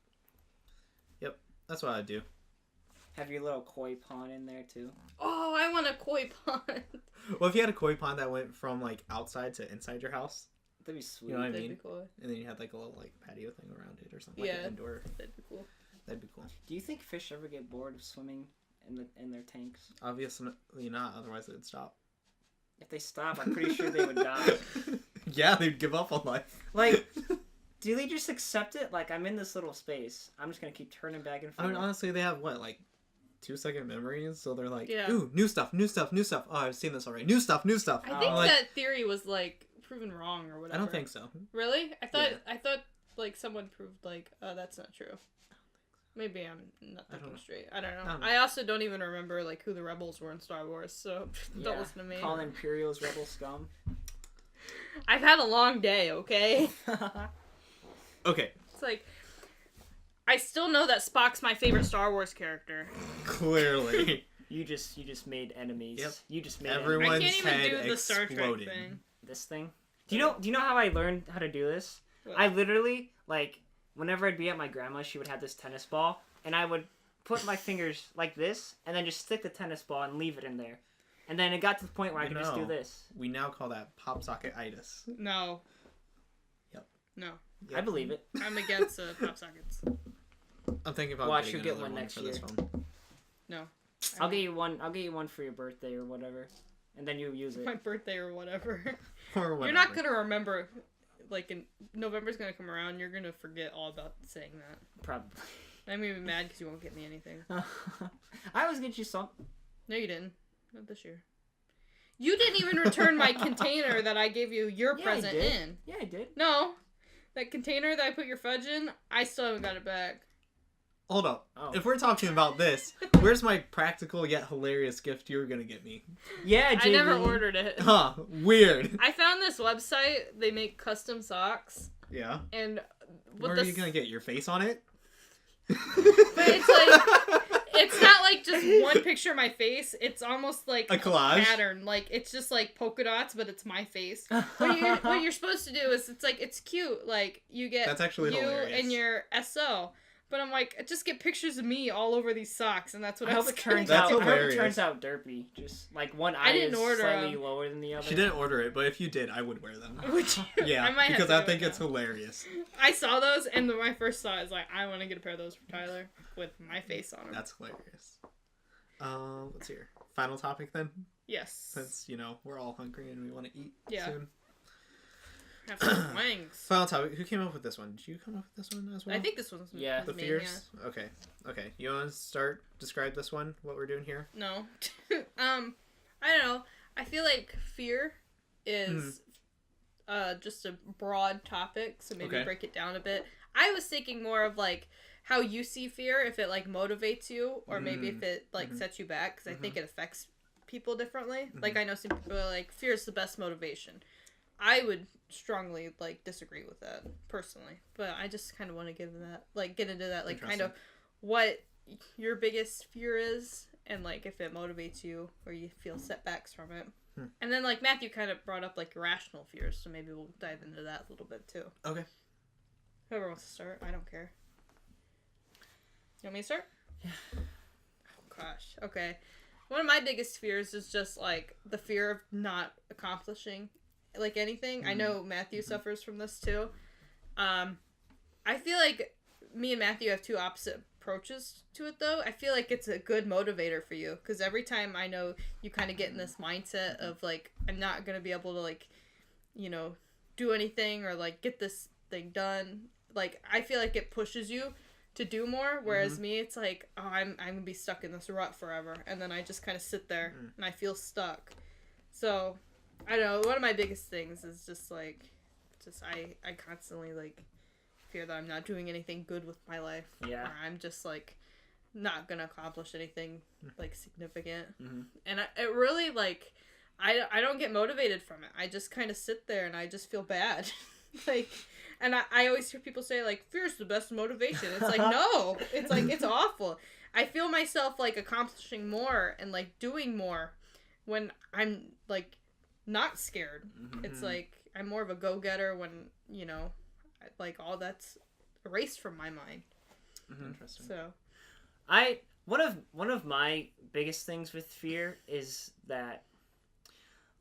Yep, that's what I'd do. Have your little koi pond in there too. Oh, I want a koi pond. Well, if you had a koi pond that went from, like, outside to inside your house, That'd be sweet. you know what I That'd mean? be cool. And then you had, like, a little, like, patio thing around it or something, like Yeah. an indoor. That'd be cool. That'd be cool. Do you think fish ever get bored of swimming in their tanks? Obviously not, otherwise it would stop. If they stop, I'm pretty sure they would die. Yeah, they'd give up on life. Like, do they just accept it? Like, I'm in this little space. I'm just gonna keep turning back and I forth. mean, honestly, they have, what, like, 2-second memories? So they're like, Yeah. ooh, new stuff. Oh, I've seen this already. New stuff. I think Like, that theory was, like, proven wrong or whatever. I don't think so. Really? I thought, like, someone proved, like, oh, that's not true. Maybe I'm not thinking straight. I don't know. I also don't even remember, like, who the rebels were in Star Wars, so don't listen to me. Call Imperials rebel scum. I've had a long day, okay? Okay. It's like, I still know that Spock's my favorite Star Wars character. Clearly. You just made enemies. Yep. You just made Everyone's I can't even head do the Star Trek exploded. thing. this thing. Do you know how I learned how to do this? What? I literally, like, whenever I'd be at my grandma's, she would have this tennis ball, and I would put my fingers like this, and then just stick the tennis ball and leave it in there. And then it got to the point where I could just do this. We now call that pop socket itis. No. Yep. No. Yep. I believe it. I'm against pop sockets. I'm thinking about Watch, getting you'll get another one one next for this year. phone. No. I'll get you one. I'll get you one for your birthday or whatever, and then you use it. My birthday or whatever. Or whatever. You're not gonna remember. Like, in November's gonna come around, you're gonna forget all about saying that. Probably. I'm gonna be mad because you won't get me anything. I always get you some. No, you didn't. Not this year. You didn't even return my container that I gave you your Yeah, present I did. in. Yeah, I did. No. That container that I put your fudge in, I still haven't got it back. Hold up. Oh. If we're talking about this, where's my practical yet hilarious gift you were gonna get me? Yeah, Jaylene. I never ordered it. Huh. Weird. I found this website. They make custom socks. Yeah. And What are you gonna get? Your face on it? But it's like, it's not like just one picture of my face. It's almost like A collage? pattern. Like, it's just like polka dots, but it's my face. What you're supposed to do is, it's like, it's cute. Like, you get That's actually you hilarious. and your SO. But I'm like, just get pictures of me all over these socks, and that's what I I hope was it turns That's out. I hope it hilarious. turns out derpy. Just like one eye I didn't is order slightly 'em. lower than the other. She didn't order it, but if you did, I would wear them. Would you? Yeah, I might have because to I do think it it's now. hilarious. I saw those, and my first thought is like, I want to get a pair of those for Tyler with my face on them. That's hilarious. Let's see here. Final topic then, Yes. since we're all hungry and we want to eat Yeah. soon. Have some wings. Final topic. Who came up with this one? Did you come up with this one as well? I think this one's Yeah. the me, fears. Okay. You want to start? Describe this one. What we're doing here. Yeah. No. I don't know. I feel like fear is just a broad topic, so maybe Okay. break it down a bit. I was thinking more of like how you see fear, if it like motivates you, or maybe if it like sets you back, because I think it affects people differently. Like, I know some people are like, fear is the best motivation. I would strongly like disagree with that personally, but I just kind of want to get into that, like kind of what your biggest fear is, and like if it motivates you or you feel setbacks from it. And then like Matthew kind of brought up like irrational fears, so maybe we'll dive into that a little bit too. Okay. Whoever wants to start, I don't care. You want me to start? Yeah. Oh gosh. Okay. One of my biggest fears is just like the fear of not accomplishing like anything. I know Matthew suffers from this too. I feel like me and Matthew have two opposite approaches to it though. I feel like it's a good motivator for you because every time I know you kind of get in this mindset of like I'm not going to be able to like, you know, do anything or like get this thing done. Like I feel like it pushes you to do more, whereas me it's like, oh, I'm gonna be stuck in this rut forever, and then I just kind of sit there and I feel stuck. So I don't know, one of my biggest things is just like I constantly like fear that I'm not doing anything good with my life, or I'm just like not gonna accomplish anything like significant. And it really like I don't get motivated from it. I just kind of sit there and I just feel bad. Like, and I always hear people say, like, fear's the best motivation. It's like, no. It's like, it's awful. I feel myself, like, accomplishing more and, like, doing more when I'm, like, not scared. It's like, I'm more of a go-getter when, you know, like, all that's erased from my mind. Interesting. So. One of my biggest things with fear is that,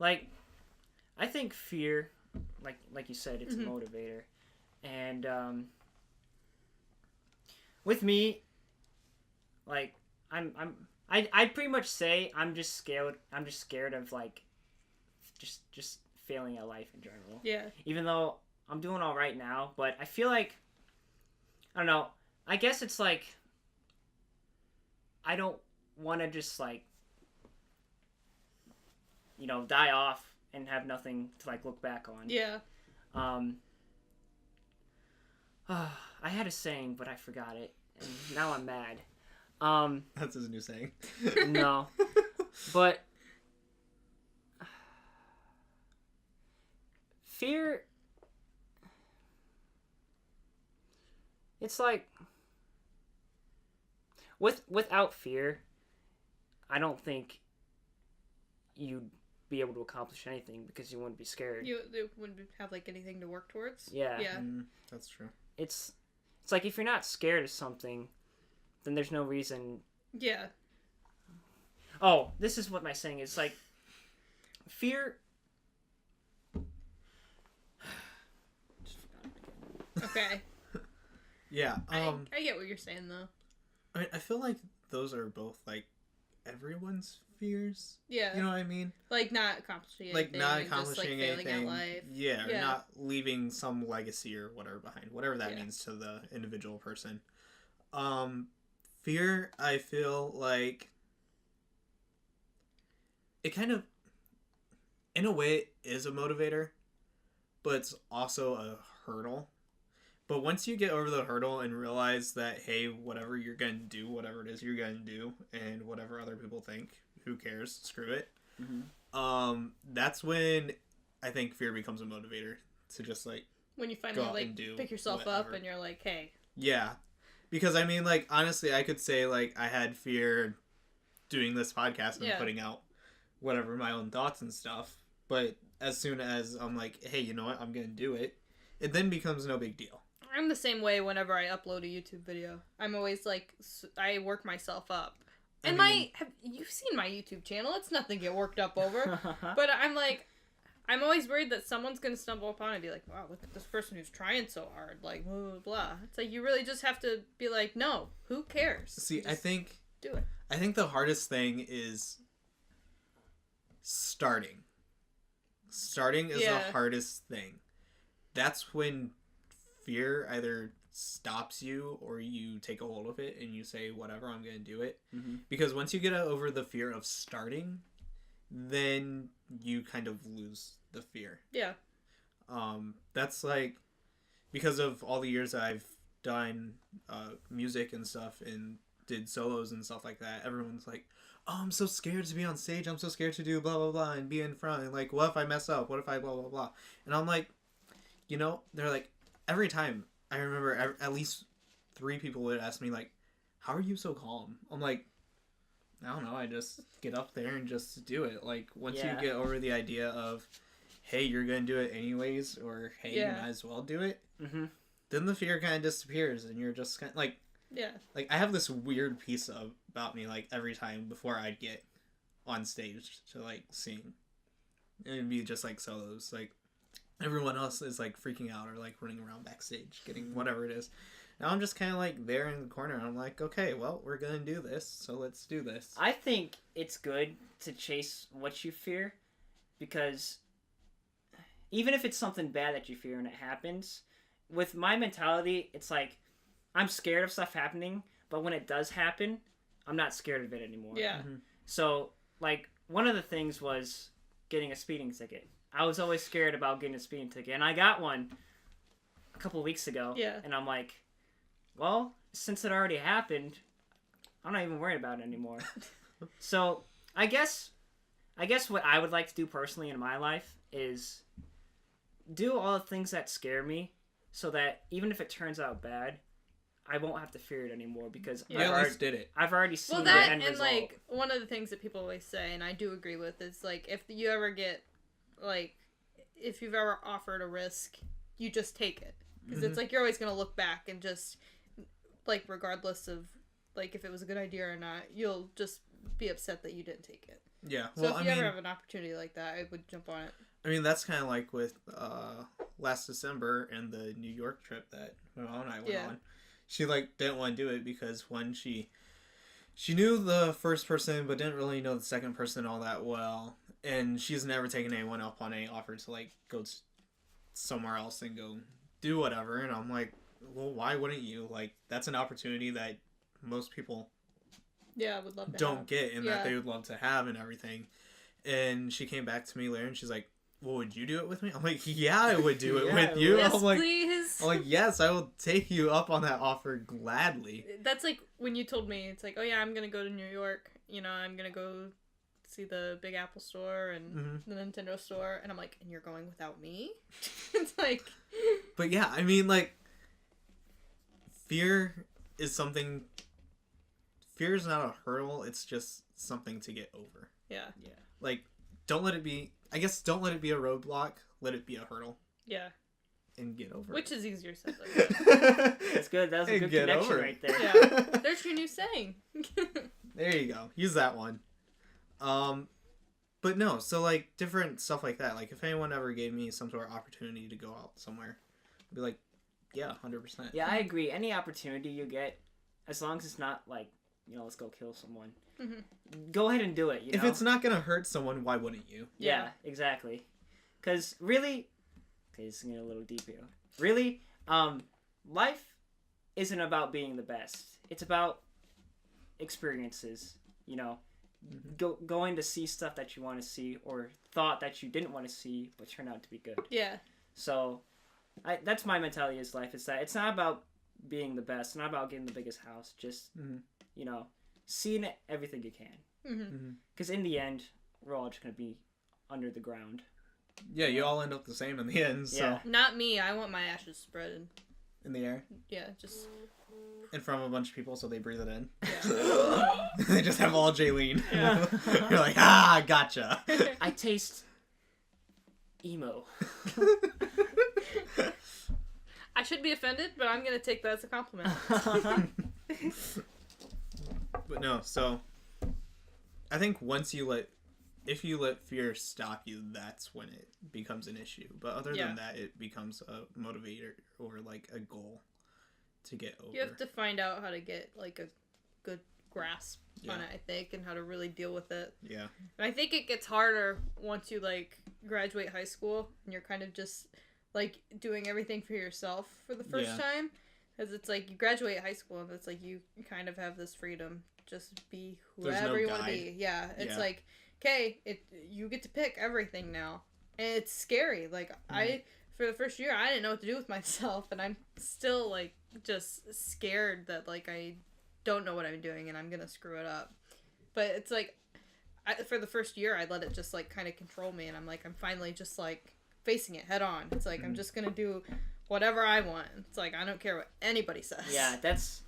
like, I think fear... Like you said, it's a motivator, and with me, like I'd pretty much say I'm just scared. I'm just scared of like just failing at life in general. Yeah. Even though I'm doing all right now, but I feel like I don't know. I guess it's like I don't want to just like die off and have nothing to like look back on. Yeah. I had a saying, but I forgot it, and now I'm mad. That's his new saying. No, but fear. It's like without fear, I don't think you'd be able to accomplish anything because you wouldn't be scared. You wouldn't have like anything to work towards. Yeah. That's true. It's like if you're not scared of something, then there's no reason. Yeah. Oh, this is what my saying is. Like, fear. Okay. Yeah. I get what you're saying though. I mean, I feel like those are both like everyone's fears. Yeah. You know what I mean? Like not accomplishing like anything. not accomplishing just, like, failing anything. At life. Yeah, or Yeah. not leaving some legacy or whatever behind. Whatever that Yeah. means to the individual person. Fear, I feel like it kind of in a way is a motivator, but it's also a hurdle. But once you get over the hurdle and realize that, hey, whatever you're going to do, whatever it is you're going to do, and whatever other people think, who cares? Screw it. That's when I think fear becomes a motivator to just, like, when you finally, go out like, and do pick yourself whatever. up and you're like, hey. Yeah. Because, I mean, like, honestly, I could say, like, I had fear doing this podcast and putting out whatever, my own thoughts and stuff. But as soon as I'm like, hey, you know what? I'm going to do it, it then becomes no big deal. I'm the same way whenever I upload a YouTube video. I'm always like, I work myself up. And you've seen my YouTube channel. It's nothing to get worked up over. But I'm like, I'm always worried that someone's going to stumble upon it and be like, wow, look at this person who's trying so hard. Like, blah, blah, blah. It's like, you really just have to be like, no, who cares? See, I think... do it. I think the hardest thing is starting. Starting is the hardest thing. That's when fear either stops you or you take a hold of it and you say, whatever, I'm going to do it. Because once you get over the fear of starting, then you kind of lose the fear. Yeah. That's like, because of all the years I've done music and stuff and did solos and stuff like that, everyone's like, oh, I'm so scared to be on stage. I'm so scared to do blah, blah, blah and be in front. And like, what if I mess up? What if I blah, blah, blah? And I'm like, you know, they're like, every time I remember at least 3 people would ask me like, how are you so calm? I'm like, I don't know, I just get up there and just do it. Like, once Yeah. you get over the idea of, hey, you're going to do it anyways, or hey, you might as well do it, Mm-hmm. then the fear kind of disappears, and you're just kind of, like, Yeah. like, I have this weird piece about me, like, every time before I'd get on stage to, like, sing. It'd be just, like, solos. Like, everyone else is, like, freaking out or, like, running around backstage, getting whatever it is. Now I'm just kind of, like, there in the corner, and I'm like, okay, well, we're gonna do this, so let's do this. I think it's good to chase what you fear, because even if it's something bad that you fear and it happens, with my mentality, it's like, I'm scared of stuff happening, but when it does happen, I'm not scared of it anymore. Yeah. Mm-hmm. So, like, one of the things was getting a speeding ticket. I was always scared about getting a speeding ticket, and I got one a couple weeks ago. Yeah. And I'm like, well, since it already happened, I'm not even worried about it anymore. So, I guess what I would like to do personally in my life is do all the things that scare me, so that even if it turns out bad, I won't have to fear it anymore, because You at least did it. I've already seen Well, the that end and result. like one of the things that people always say, and I do agree with, is like if you ever get like if you've ever offered a risk, you just take it, because it's like you're always gonna look back and just like regardless of like if it was a good idea or not, you'll just be upset that you didn't take it. Yeah. So Well, if you ever have an opportunity like that, I would jump on it. I mean, that's kind of like with last December and the New York trip that my mom and I went on. She, like, didn't want to do it because, one, she knew the first person but didn't really know the second person all that well. And she's never taken anyone up on any offer to, like, go somewhere else and go do whatever. And I'm like, well, why wouldn't you? Like, that's an opportunity that most people Yeah, I would love to don't have. get and that they would love to have and everything. And she came back to me later and she's like, well, would you do it with me? I'm like, yeah, I would do it Yeah, with you. Yes, I'm like, please. yes, I will take you up on that offer gladly. That's like when you told me, it's like, oh yeah, I'm gonna go to New York. You know, I'm gonna go see the Big Apple store and the Nintendo store, and I'm like, and you're going without me? It's like, But yeah, I mean, like, fear is something. Fear is not a hurdle. It's just something to get over. yeah, Like, don't let it be. I guess don't let it be a roadblock. Let it be a hurdle yeah. and get over Which it. is easier said than done. That's good. That was a And good get connection over it. right there. Yeah. There's your new saying. There you go. Use that one. But no, so like different stuff like that. Like if anyone ever gave me some sort of opportunity to go out somewhere, I'd be like, yeah, 100%. Yeah, I agree. Any opportunity you get, as long as it's not like, you know, let's go kill someone, go ahead and do it. You If know? it's not gonna hurt someone, why wouldn't you? Yeah, exactly. Because really, okay, this is getting a little deep here. Really, life isn't about being the best. It's about experiences. You know, going to see stuff that you want to see or thought that you didn't want to see but turned out to be good. Yeah. So, that's my mentality is life. Is that it's not about being the best. It's not about getting the biggest house. Just you know, seeing everything you can. Because in the end, we're all just gonna be under the ground. Yeah, you all end up the same in the end. So Yeah. Not me. I want my ashes spread. in the air, Yeah, just in front of a bunch of people, so they breathe it in. yeah. They just have all Jaylene. Yeah. You're like, ah, gotcha. I taste emo. I should be offended, but I'm gonna take that as a compliment. But no, so I think if you let fear stop you, that's when it becomes an issue. But other than that, it becomes a motivator or like a goal to get over. You have to find out how to get like a good grasp on it, I think, and how to really deal with it. Yeah. And I think it gets harder once you like graduate high school and you're kind of just like doing everything for yourself for the first time, because it's like you graduate high school and it's like you kind of have this freedom, just be whoever you want to be. Yeah, it's like, okay, you get to pick everything now, and it's scary. Like I, for the first year, I didn't know what to do with myself, and I'm still like just scared that like I don't know what I'm doing and I'm gonna screw it up. But it's like, for the first year, I let it just like kind of control me, and I'm finally just like facing it head on. It's like I'm just gonna do whatever I want. It's like I don't care what anybody says. Yeah, that's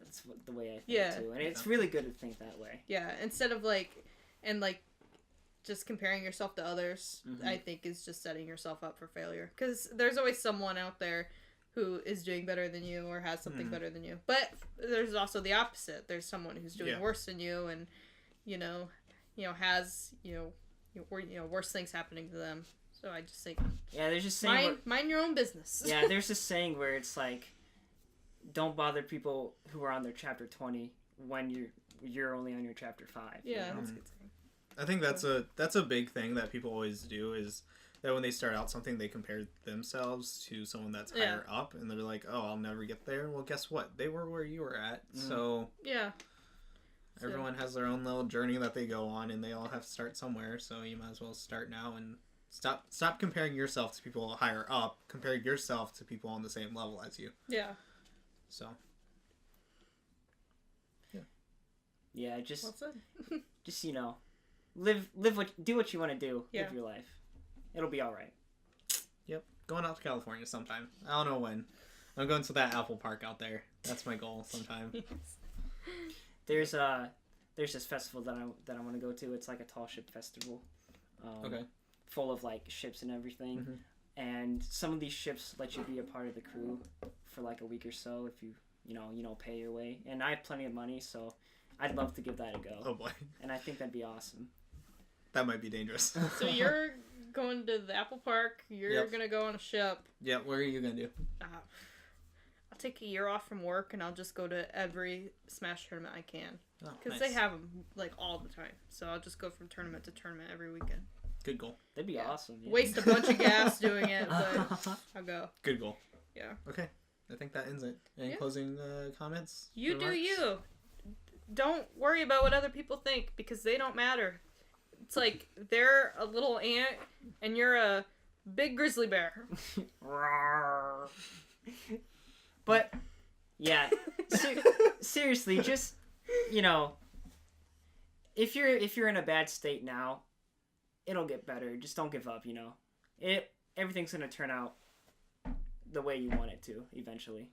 That's the way I think Yeah. too, and it's really good to think that way. Yeah, instead of just comparing yourself to others, I think is just setting yourself up for failure. Because there's always someone out there who is doing better than you or has something better than you. But there's also the opposite. There's someone who's doing worse than you, and has worse things happening to them. So I just think there's just saying mind your own business. Yeah, there's this saying where it's like, don't bother people who are on their chapter 20 when you're only on your chapter 5. Yeah, that's a good saying. I think that's a big thing that people always do, is that when they start out something, they compare themselves to someone that's higher up, and they're like, oh, I'll never get there. Well, guess what? They were where you were at. So yeah, everyone has their own little journey that they go on, and they all have to start somewhere. So you might as well start now and stop comparing yourself to people higher up. Compare yourself to people on the same level as you. Yeah. So. Yeah, just do what you want to do. Yeah. Live your life. It'll be all right. Yep. Going out to California sometime. I don't know when. I'm going to that Apple Park out there. That's my goal sometime. There's this festival that I want to go to. It's like a tall ship festival. Okay. Full of like ships and everything. Mm-hmm. And some of these ships let you be a part of the crew for like a week or so if you pay your way. And I have plenty of money, so I'd love to give that a go. Oh boy. And I think that'd be awesome. That might be dangerous. So you're going to the Apple Park. You're gonna go on a ship. Yeah. What are you gonna do? I'll take a year off from work and I'll just go to every Smash tournament I can. Because nice. they have them like all the time. So I'll just go from tournament to tournament every weekend. Good goal. That'd be awesome. Yeah. Waste a bunch of gas doing it, but I'll go. Good goal. Yeah. Okay. I think that ends it. Any closing comments? You remarks? do you. Don't worry about what other people think because they don't matter. It's like they're a little ant and you're a big grizzly bear. But yeah, seriously, just if you're in a bad state now, it'll get better. Just don't give up. Everything's gonna turn out the way you want it to eventually.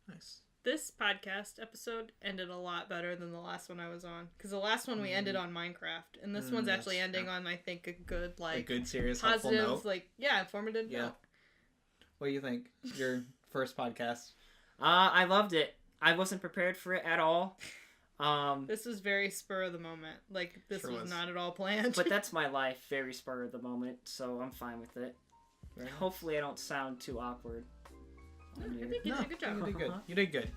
Nice. This podcast episode ended a lot better than the last one I was on. Because the last one we ended on Minecraft. And this one's actually ending on, I think, a good, a good, serious, helpful positive, note. Informative note. What do you think? Your first podcast? I loved it. I wasn't prepared for it at all. This was very spur of the moment. This Sure was. not at all planned. But that's my life, very spur of the moment, so I'm fine with it. Very Hopefully I don't sound too awkward. I think you did a good job. You did good. You did good.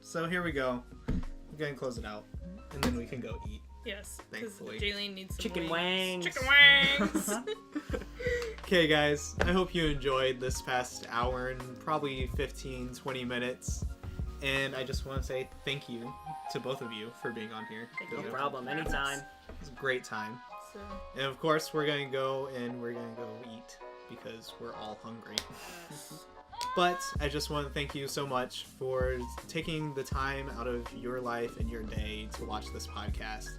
So here we go. We're going to close it out. And then we can go eat. Yes, because Thankfully. Jaylene needs some Chicken wings. wings. Chicken wings! Okay, guys. I hope you enjoyed this past hour and probably 15, 20 minutes. And I just want to say thank you to both of you for being on here. No problem, anytime. It was a great time. So, And of course, we're going to go eat because we're all hungry. But I just want to thank you so much for taking the time out of your life and your day to watch this podcast.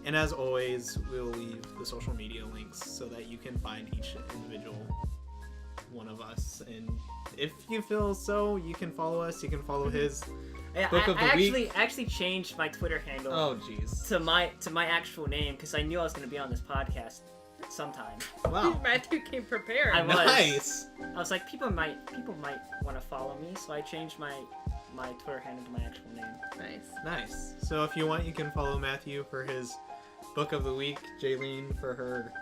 And as always, we'll leave the social media links so that you can find each individual one of us. And if you feel so, you can follow us. You can follow his book of the week. I actually changed my Twitter handle. Oh, jeez. To my actual name because I knew I was going to be on this podcast sometime. Wow. Matthew came prepared. I was. Nice. I was like, people might want to follow me, so I changed my Twitter handle to my actual name. Nice. So if you want, you can follow Matthew for his book of the week, Jaylene for her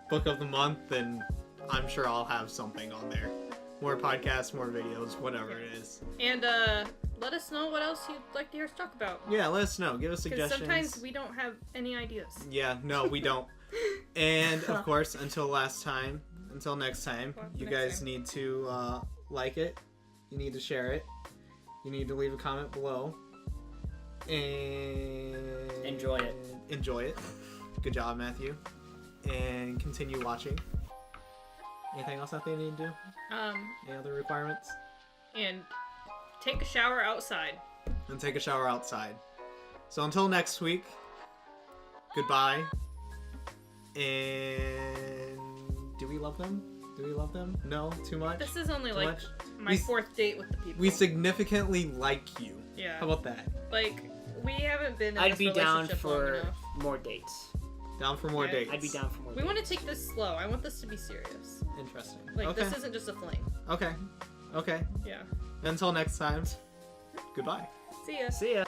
book of the month, and I'm sure I'll have something on there. More podcasts, more videos, whatever it is. And let us know what else you'd like to hear us talk about. Yeah, let us know. Give us Because suggestions. sometimes we don't have any ideas. Yeah, no, we don't. And of course, until next time, you guys need to like it. You need to share it. You need to leave a comment below. And Enjoy it. Enjoy it. Good job, Matthew. And continue watching. Anything else that they need to do? Any other requirements? And take a shower outside. And take a shower outside. So until next week, goodbye. And do we love them? Do we love them? No? Too much? This is only Too like much? my fourth date with the people. We significantly like you. Yeah. How about that? Like, we haven't been in I'd this be down relationship long for enough. more dates. Down for more Yeah, dates. I'd be down for more We dates. want to take this slow. I want this to be serious. Interesting. Like, okay. this isn't just a fling. Okay. Okay. Yeah. Until next time. Goodbye. See ya. See ya.